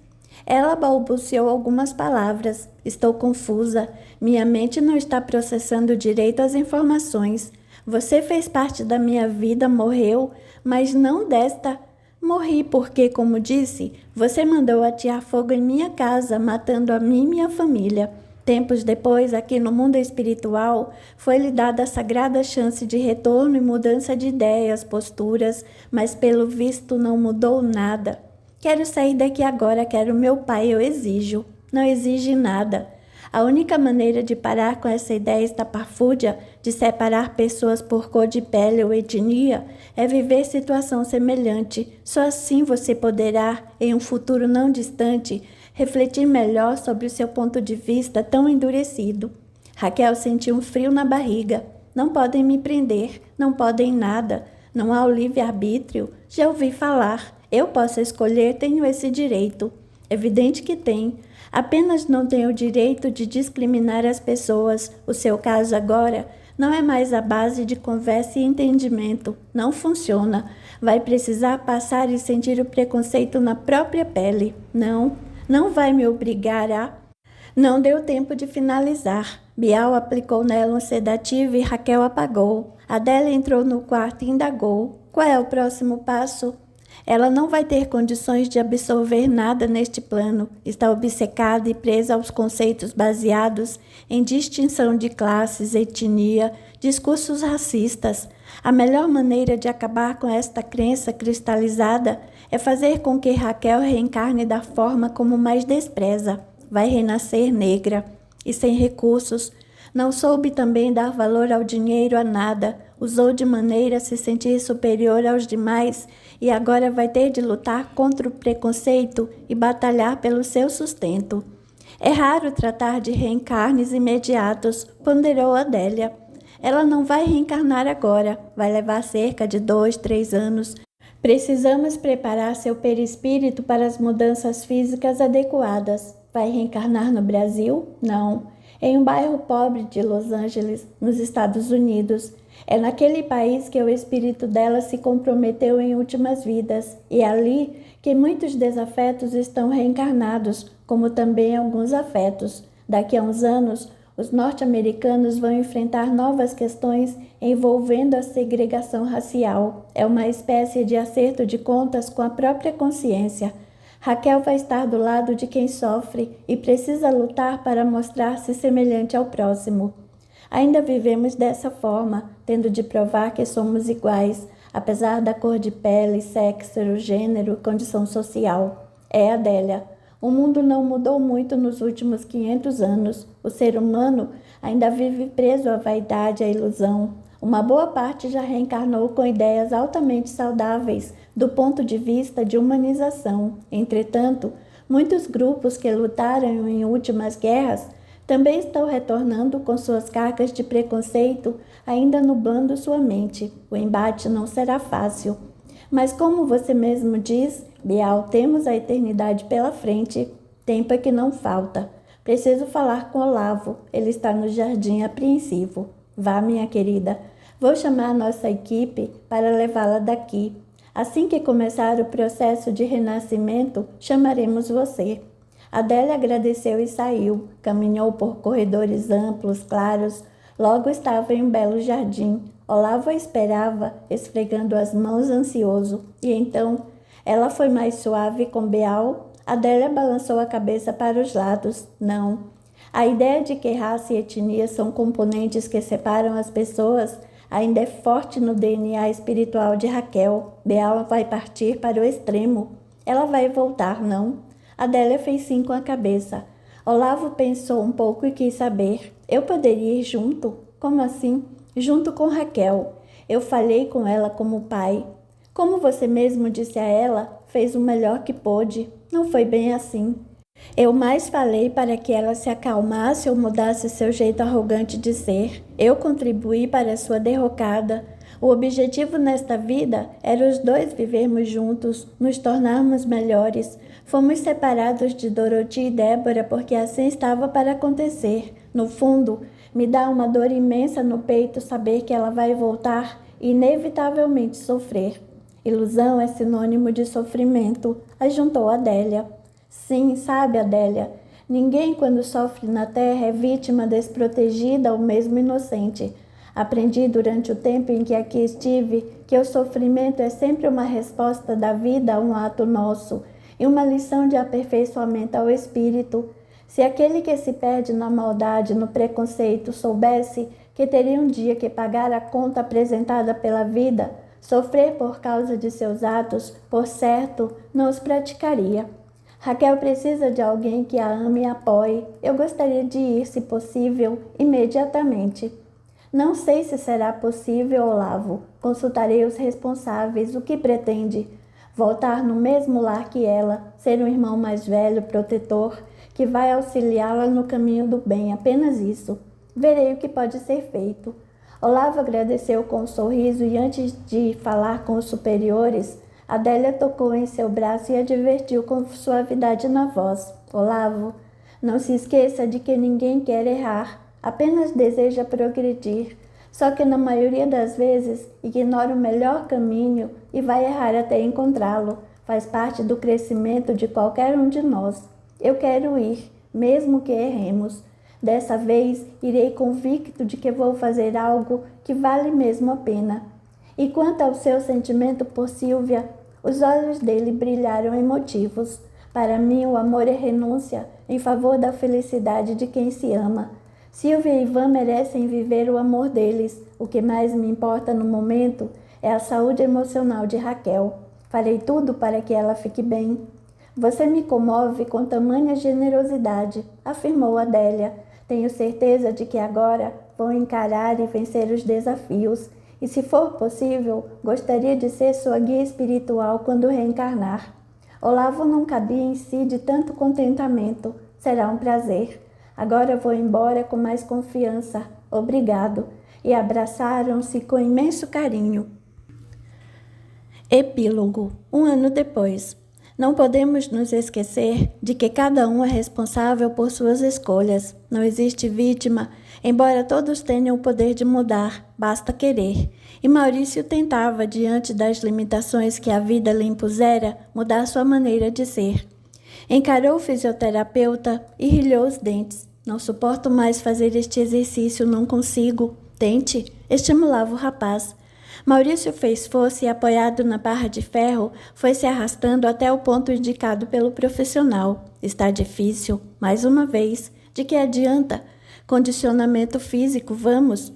Ela balbuciou algumas palavras. Estou confusa. Minha mente não está processando direito as informações. Você fez parte da minha vida, morreu, mas não desta. Morri porque, como disse, você mandou atear fogo em minha casa, matando a mim e minha família. Tempos depois, aqui no mundo espiritual, foi-lhe dada a sagrada chance de retorno e mudança de ideias, posturas, mas pelo visto não mudou nada. Quero sair daqui agora, quero meu pai, eu exijo. Não exige nada. A única maneira de parar com essa ideia estapafúrdia de separar pessoas por cor de pele ou etnia é viver situação semelhante. Só assim você poderá, em um futuro não distante, refletir melhor sobre o seu ponto de vista tão endurecido. Raquel sentiu um frio na barriga. Não podem me prender, não podem nada. Não há o livre-arbítrio. Já ouvi falar. Eu posso escolher, tenho esse direito. Evidente que tem. Apenas não tem o direito de discriminar as pessoas. O seu caso agora não é mais a base de conversa e entendimento. Não funciona. Vai precisar passar e sentir o preconceito na própria pele. Não vai me obrigar a... Não deu tempo de finalizar. Bial aplicou nela um sedativo e Raquel apagou. Adélia entrou no quarto e indagou. Qual é o próximo passo? Ela não vai ter condições de absorver nada neste plano. Está obcecada e presa aos conceitos baseados em distinção de classes, etnia, discursos racistas. A melhor maneira de acabar com esta crença cristalizada é fazer com que Raquel reencarne da forma como mais despreza. Vai renascer negra e sem recursos. Não soube também dar valor ao dinheiro, a nada. Usou de maneira a se sentir superior aos demais e agora vai ter de lutar contra o preconceito e batalhar pelo seu sustento. É raro tratar de reencarnes imediatos, ponderou Adélia. Ela não vai reencarnar agora, vai levar cerca de 2, 3 anos. Precisamos preparar seu perispírito para as mudanças físicas adequadas. Vai reencarnar no Brasil? Não. Em um bairro pobre de Los Angeles, nos Estados Unidos. É naquele país que o espírito dela se comprometeu em últimas vidas, e é ali que muitos desafetos estão reencarnados, como também alguns afetos. Daqui a uns anos, os norte-americanos vão enfrentar novas questões envolvendo a segregação racial. É uma espécie de acerto de contas com a própria consciência. Raquel vai estar do lado de quem sofre e precisa lutar para mostrar-se semelhante ao próximo. Ainda vivemos dessa forma, tendo de provar que somos iguais, apesar da cor de pele, sexo, gênero, condição social. É, Adélia, o mundo não mudou muito nos últimos 500 anos. O ser humano ainda vive preso à vaidade, à ilusão. Uma boa parte já reencarnou com ideias altamente saudáveis do ponto de vista de humanização. Entretanto, muitos grupos que lutaram em últimas guerras também estão retornando com suas cargas de preconceito, ainda nublando sua mente. O embate não será fácil. Mas como você mesmo diz, Bial, temos a eternidade pela frente. Tempo é que não falta. Preciso falar com Olavo. Ele está no jardim apreensivo. Vá, minha querida. Vou chamar a nossa equipe para levá-la daqui. Assim que começar o processo de renascimento, chamaremos você. Adélia agradeceu e saiu. Caminhou por corredores amplos, claros. Logo estava em um belo jardim. Olavo a esperava, esfregando as mãos ansioso. E então, ela foi mais suave com Bial. Adélia balançou a cabeça para os lados. Não. A ideia de que raça e etnia são componentes que separam as pessoas ainda é forte no DNA espiritual de Raquel. Bial vai partir para o extremo. Ela vai voltar, não? Adélia fez sim com a cabeça. Olavo pensou um pouco e quis saber. Eu poderia ir junto? Como assim? junto com Raquel. Eu falei com ela como pai. Como você mesmo disse a ela, fez o melhor que pôde. Não foi bem assim. Eu mais falei para que ela se acalmasse ou mudasse seu jeito arrogante de ser. Eu contribuí para sua derrocada. O objetivo nesta vida era os dois vivermos juntos, nos tornarmos melhores. Fomos separados de Dorothy e Débora porque assim estava para acontecer. No fundo, me dá uma dor imensa no peito saber que ela vai voltar e inevitavelmente sofrer. Ilusão é sinônimo de sofrimento, ajuntou Adélia. Sim, sabe, Adélia, ninguém quando sofre na terra é vítima desprotegida ou mesmo inocente. Aprendi durante o tempo em que aqui estive que o sofrimento é sempre uma resposta da vida a um ato nosso e uma lição de aperfeiçoamento ao espírito. Se aquele que se perde na maldade, no preconceito, soubesse que teria um dia que pagar a conta apresentada pela vida, sofrer por causa de seus atos, por certo, não os praticaria. Raquel precisa de alguém que a ame e apoie. Eu gostaria de ir, se possível, imediatamente. Não sei se será possível, Olavo. Consultarei os responsáveis. O que pretende? Voltar no mesmo lar que ela, ser um irmão mais velho, protetor, que vai auxiliá-la no caminho do bem, apenas isso. Verei o que pode ser feito. Olavo agradeceu com um sorriso e antes de falar com os superiores, Adélia tocou em seu braço e advertiu com suavidade na voz. Olavo, não se esqueça de que ninguém quer errar, apenas deseja progredir. Só que na maioria das vezes ignora o melhor caminho e vai errar até encontrá-lo. Faz parte do crescimento de qualquer um de nós. Eu quero ir, mesmo que erremos. Dessa vez, irei convicto de que vou fazer algo que vale mesmo a pena. E quanto ao seu sentimento por Sílvia, os olhos dele brilharam emotivos. Para mim, o amor é renúncia em favor da felicidade de quem se ama. Sílvia e Ivan merecem viver o amor deles. O que mais me importa no momento é a saúde emocional de Raquel. Farei tudo para que ela fique bem. Você me comove com tamanha generosidade, afirmou Adélia. Tenho certeza de que agora vou encarar e vencer os desafios. E se for possível, gostaria de ser sua guia espiritual quando reencarnar. Olavo não cabia em si de tanto contentamento. Será um prazer. Agora vou embora com mais confiança. Obrigado. E abraçaram-se com imenso carinho. Epílogo. 1 ano depois. Não podemos nos esquecer de que cada um é responsável por suas escolhas. Não existe vítima, embora todos tenham o poder de mudar, basta querer. E Maurício tentava, diante das limitações que a vida lhe impusera, mudar sua maneira de ser. Encarou o fisioterapeuta e rilhou os dentes. Não suporto mais fazer este exercício, não consigo. Tente, estimulava o rapaz. Maurício fez força e, apoiado na barra de ferro, foi se arrastando até o ponto indicado pelo profissional. Está difícil, mais uma vez. De que adianta? Condicionamento físico, vamos.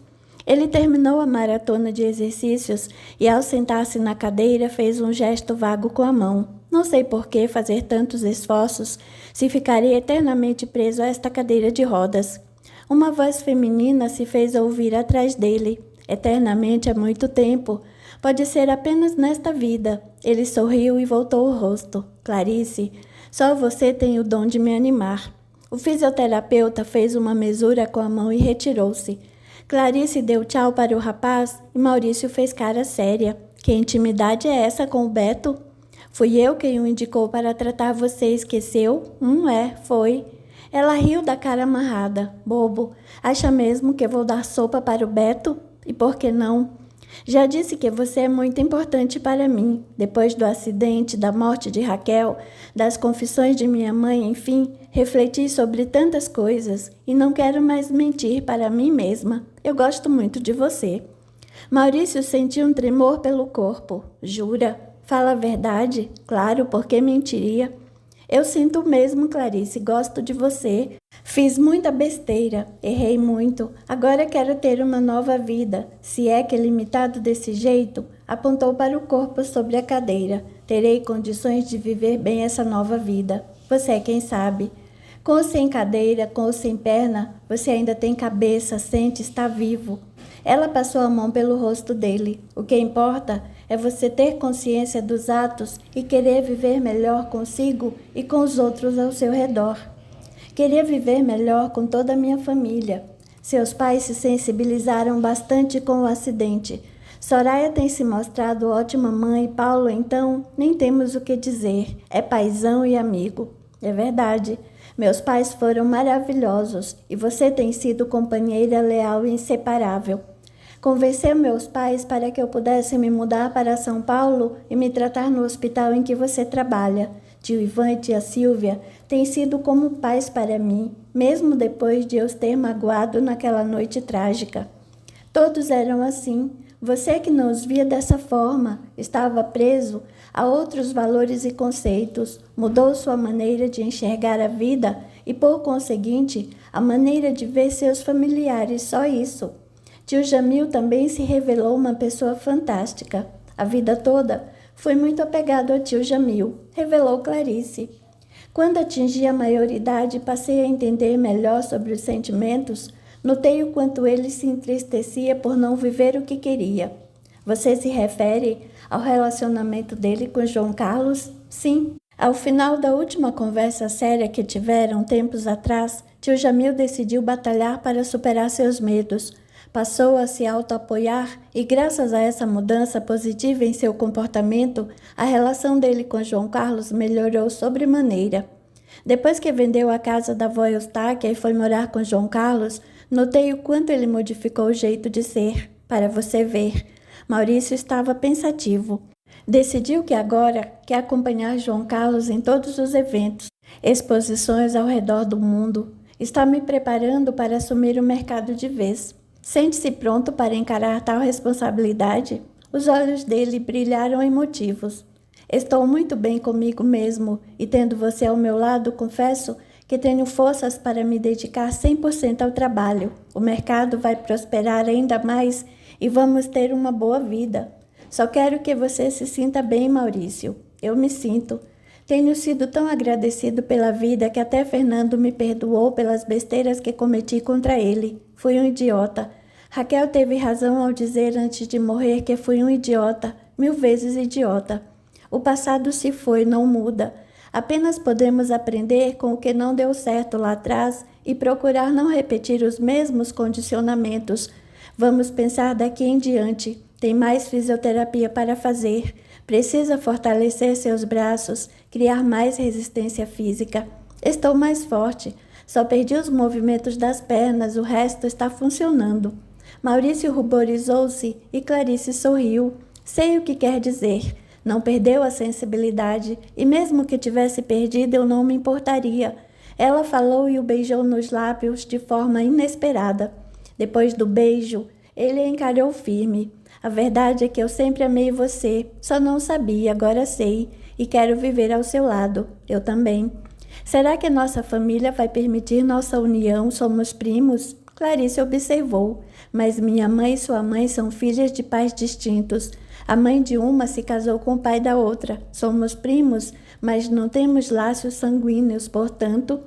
Ele terminou a maratona de exercícios e, ao sentar-se na cadeira, fez um gesto vago com a mão. Não sei por que fazer tantos esforços se ficarei eternamente preso a esta cadeira de rodas. Uma voz feminina se fez ouvir atrás dele. Eternamente é muito tempo. Pode ser apenas nesta vida. Ele sorriu e voltou o rosto. Clarice, só você tem o dom de me animar. O fisioterapeuta fez uma mesura com a mão e retirou-se. Clarice deu tchau para o rapaz e Maurício fez cara séria. Que intimidade é essa com o Beto? Fui eu quem o indicou para tratar você, esqueceu? Foi. Ela riu da cara amarrada. Bobo, acha mesmo que vou dar sopa para o Beto? E por que não? Já disse que você é muito importante para mim. Depois do acidente, da morte de Raquel, das confissões de minha mãe, enfim, refleti sobre tantas coisas e não quero mais mentir para mim mesma. Eu gosto muito de você. Maurício sentiu um tremor pelo corpo. Jura? Fala a verdade? Claro, por que mentiria? Eu sinto mesmo, Clarice, gosto de você. Fiz muita besteira, errei muito. Agora quero ter uma nova vida. Se é que é limitado desse jeito, apontou para o corpo sobre a cadeira. Terei condições de viver bem essa nova vida. Você é quem sabe. Com ou sem cadeira, com ou sem perna, você ainda tem cabeça, sente, está vivo. Ela passou a mão pelo rosto dele. O que importa é você ter consciência dos atos e querer viver melhor consigo e com os outros ao seu redor. Queria viver melhor com toda a minha família. Seus pais se sensibilizaram bastante com o acidente. Soraya tem se mostrado ótima mãe, Paulo, então, nem temos o que dizer. É paizão e amigo. É verdade. Meus pais foram maravilhosos e você tem sido companheira leal e inseparável. Convenceu meus pais para que eu pudesse me mudar para São Paulo e me tratar no hospital em que você trabalha. Tio Ivan e tia Silvia têm sido como pais para mim, mesmo depois de eu os ter magoado naquela noite trágica. Todos eram assim. Você que não os via dessa forma, estava preso a outros valores e conceitos, mudou sua maneira de enxergar a vida e, por conseguinte, a maneira de ver seus familiares, só isso. Tio Jamil também se revelou uma pessoa fantástica. A vida toda foi muito apegado a tio Jamil, revelou Clarice. Quando atingi a maioridade e passei a entender melhor sobre os sentimentos, notei o quanto ele se entristecia por não viver o que queria. Você se refere ao relacionamento dele com João Carlos? Sim. Ao final da última conversa séria que tiveram tempos atrás, tio Jamil decidiu batalhar para superar seus medos. Passou a se auto-apoiar e, graças a essa mudança positiva em seu comportamento, a relação dele com João Carlos melhorou sobremaneira. Depois que vendeu a casa da avó Eustáquia e foi morar com João Carlos, notei o quanto ele modificou o jeito de ser, para você ver. Maurício estava pensativo. Decidiu que agora quer acompanhar João Carlos em todos os eventos, exposições ao redor do mundo. Está me preparando para assumir o mercado de vez. Sente-se pronto para encarar tal responsabilidade? Os olhos dele brilharam emotivos. Estou muito bem comigo mesmo e, tendo você ao meu lado, confesso que tenho forças para me dedicar 100% ao trabalho. O mercado vai prosperar ainda mais e vamos ter uma boa vida. Só quero que você se sinta bem, Maurício. Eu me sinto. Tenho sido tão agradecido pela vida que até Fernando me perdoou pelas besteiras que cometi contra ele. Fui um idiota. Raquel teve razão ao dizer antes de morrer que fui um idiota, 1000 vezes idiota. O passado se foi, não muda. Apenas podemos aprender com o que não deu certo lá atrás e procurar não repetir os mesmos condicionamentos. Vamos pensar daqui em diante. Tem mais fisioterapia para fazer. Precisa fortalecer seus braços, criar mais resistência física. Estou mais forte. Só perdi os movimentos das pernas, o resto está funcionando. Maurício ruborizou-se e Clarice sorriu. Sei o que quer dizer. Não perdeu a sensibilidade, e mesmo que tivesse perdido, eu não me importaria. Ela falou e o beijou nos lábios de forma inesperada. Depois do beijo, ele a encarou firme. A verdade é que eu sempre amei você, só não sabia, agora sei, e quero viver ao seu lado. Eu também. Será que nossa família vai permitir nossa união? Somos primos? Clarice observou, mas minha mãe e sua mãe são filhas de pais distintos. A mãe de uma se casou com o pai da outra. Somos primos, mas não temos laços sanguíneos, portanto...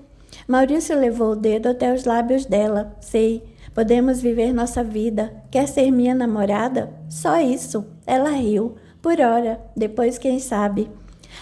Maurício levou o dedo até os lábios dela. Sei, podemos viver nossa vida. Quer ser minha namorada? Só isso. Ela riu. Por hora, depois quem sabe.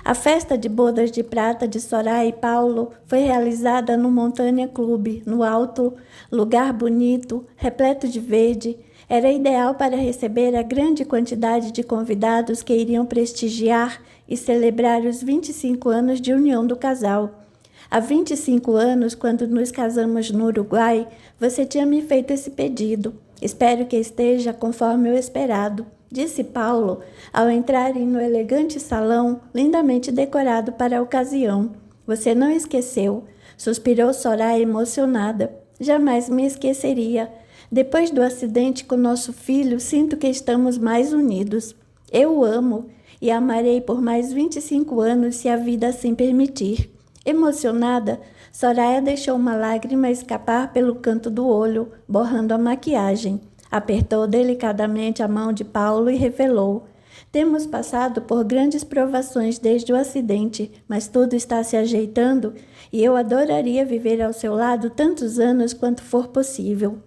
A festa de bodas de prata de Soraya e Paulo foi realizada no Montanha Clube, no alto, lugar bonito, repleto de verde. Era ideal para receber a grande quantidade de convidados que iriam prestigiar e celebrar os 25 anos de união do casal. Há 25 anos, quando nos casamos no Uruguai, você tinha me feito esse pedido. Espero que esteja conforme o esperado, disse Paulo, ao entrarem no elegante salão, lindamente decorado para a ocasião. Você não esqueceu, suspirou Soraya emocionada. Jamais me esqueceria. Depois do acidente com nosso filho, sinto que estamos mais unidos. Eu o amo e amarei por mais 25 anos se a vida assim permitir. Emocionada, Soraya deixou uma lágrima escapar pelo canto do olho, borrando a maquiagem. Apertou delicadamente a mão de Paulo e revelou. Temos passado por grandes provações desde o acidente, mas tudo está se ajeitando e eu adoraria viver ao seu lado tantos anos quanto for possível.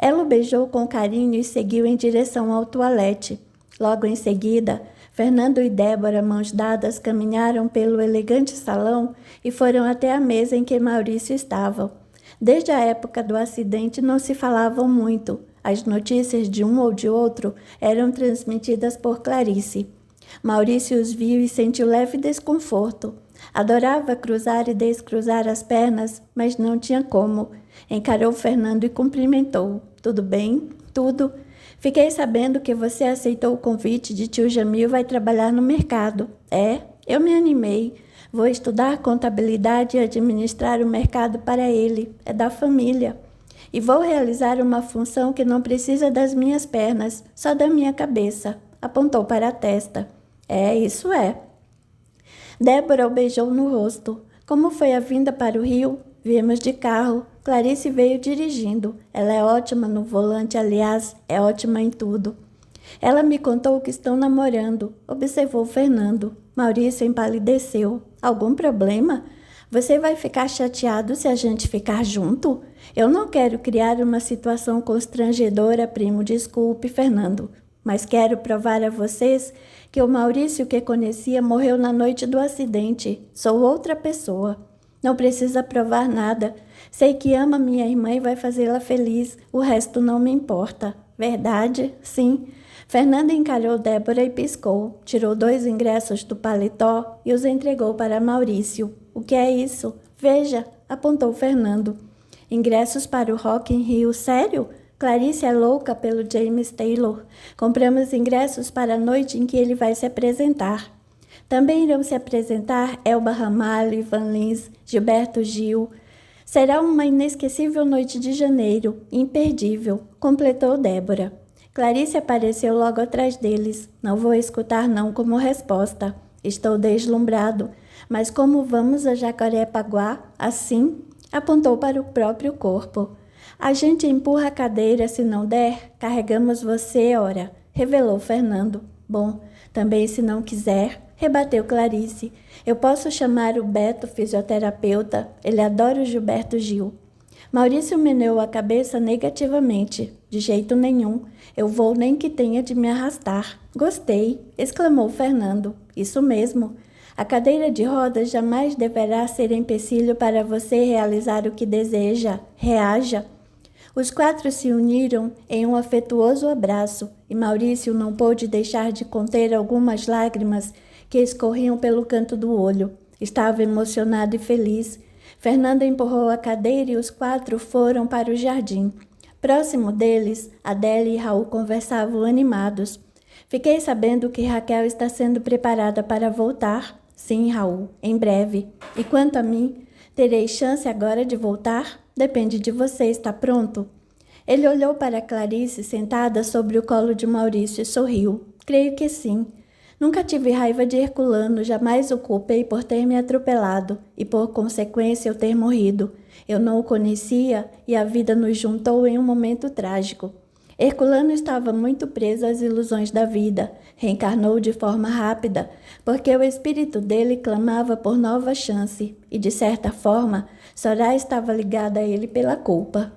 Ela o beijou com carinho e seguiu em direção ao toalete. Logo em seguida, Fernando e Débora, mãos dadas, caminharam pelo elegante salão e foram até a mesa em que Maurício estava. Desde a época do acidente não se falavam muito. As notícias de um ou de outro eram transmitidas por Clarice. Maurício os viu e sentiu leve desconforto. Adorava cruzar e descruzar as pernas, mas não tinha como. Encarou Fernando e cumprimentou. Tudo bem? Tudo. Fiquei sabendo que você aceitou o convite de tio Jamil e vai trabalhar no mercado. É? Eu me animei. Vou estudar contabilidade e administrar o mercado para ele. É da família. E vou realizar uma função que não precisa das minhas pernas, só da minha cabeça. Apontou para a testa. É, isso é. Débora o beijou no rosto. Como foi a vinda para o Rio? Viemos de carro. Clarice veio dirigindo. Ela é ótima no volante, aliás, é ótima em tudo. Ela me contou que estão namorando, observou Fernando. Maurício empalideceu. Algum problema? Você vai ficar chateado se a gente ficar junto? Eu não quero criar uma situação constrangedora, primo, desculpe, Fernando. Mas quero provar a vocês que o Maurício que conhecia morreu na noite do acidente. Sou outra pessoa. Não precisa provar nada. Sei que ama minha irmã e vai fazê-la feliz. O resto não me importa. Verdade? Sim. Fernanda encarou Débora e piscou. Tirou 2 ingressos do paletó e os entregou para Maurício. O que é isso? Veja, apontou Fernando. Ingressos para o Rock in Rio, sério? Clarice é louca pelo James Taylor. Compramos ingressos para a noite em que ele vai se apresentar. Também irão se apresentar Elba Ramalho, Ivan Lins, Gilberto Gil. Será uma inesquecível noite de janeiro, imperdível, completou Débora. Clarice apareceu logo atrás deles. Não vou escutar não como resposta. Estou deslumbrado. Mas como vamos a Jacarepaguá? Assim? Apontou para o próprio corpo. A gente empurra a cadeira, se não der, carregamos você, ora, revelou Fernando. Bom, também se não quiser, rebateu Clarice. Eu posso chamar o Beto, fisioterapeuta, ele adora o Gilberto Gil. Maurício meneou a cabeça negativamente. De jeito nenhum, eu vou nem que tenha de me arrastar. Gostei, exclamou Fernando. Isso mesmo. A cadeira de rodas jamais deverá ser empecilho para você realizar o que deseja. Reaja. Os 4 se uniram em um afetuoso abraço e Maurício não pôde deixar de conter algumas lágrimas que escorriam pelo canto do olho. Estava emocionado e feliz. Fernanda empurrou a cadeira e os 4 foram para o jardim. Próximo deles, Adélia e Raul conversavam animados. Fiquei sabendo que Raquel está sendo preparada para voltar. Sim, Raul, em breve. E quanto a mim, terei chance agora de voltar? Depende de você, está pronto? Ele olhou para Clarice sentada sobre o colo de Maurício e sorriu. Creio que sim. Nunca tive raiva de Herculano, jamais o culpei por ter me atropelado e por consequência eu ter morrido. Eu não o conhecia e a vida nos juntou em um momento trágico. Herculano estava muito preso às ilusões da vida. Reencarnou de forma rápida, porque o espírito dele clamava por nova chance, e de certa forma, Soraya estava ligada a ele pela culpa.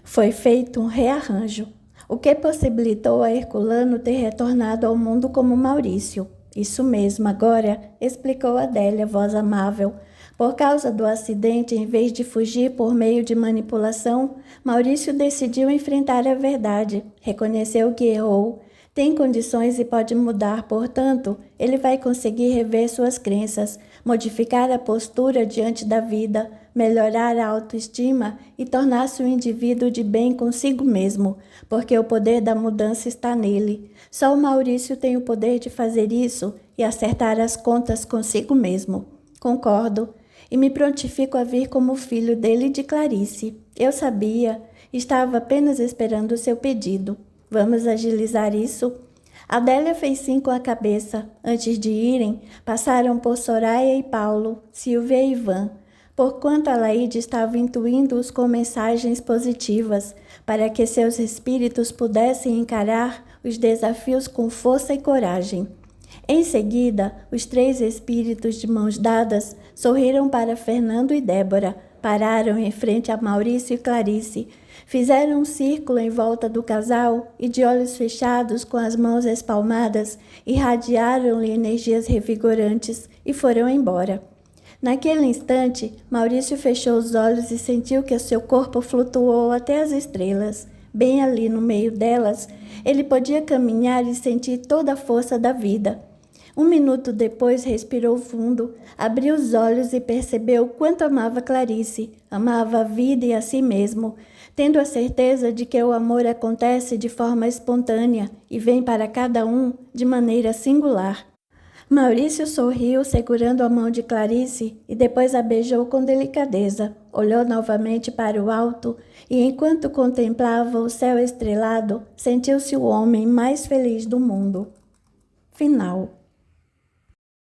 Foi feito um rearranjo, o que possibilitou a Herculano ter retornado ao mundo como Maurício. Isso mesmo, agora, explicou Adélia, voz amável. Por causa do acidente, em vez de fugir por meio de manipulação, Maurício decidiu enfrentar a verdade, reconheceu que errou, tem condições e pode mudar, portanto, ele vai conseguir rever suas crenças, modificar a postura diante da vida, melhorar a autoestima e tornar-se um indivíduo de bem consigo mesmo, porque o poder da mudança está nele. Só o Maurício tem o poder de fazer isso e acertar as contas consigo mesmo. Concordo. E me prontifico a vir como filho dele e de Clarice. Eu sabia, estava apenas esperando o seu pedido. Vamos agilizar isso? Adélia fez sim com a cabeça. Antes de irem, passaram por Soraya e Paulo, Silvia e Ivan, porquanto Alaide estava intuindo-os com mensagens positivas, para que seus espíritos pudessem encarar os desafios com força e coragem. Em seguida, os 3 espíritos de mãos dadas sorriram para Fernando e Débora, Pararam em frente a Maurício e Clarice. Fizeram um círculo em volta do casal e, de olhos fechados, com as mãos espalmadas, irradiaram-lhe energias revigorantes e foram embora. Naquele instante, Maurício fechou os olhos e sentiu que o seu corpo flutuou até as estrelas. Bem ali no meio delas, ele podia caminhar e sentir toda a força da vida. Um minuto depois respirou fundo, abriu os olhos e percebeu quanto amava Clarice, amava a vida e a si mesmo, tendo a certeza de que o amor acontece de forma espontânea e vem para cada um de maneira singular. Maurício sorriu segurando a mão de Clarice e depois a beijou com delicadeza. Olhou novamente para o alto e, enquanto contemplava o céu estrelado, sentiu-se o homem mais feliz do mundo. Final.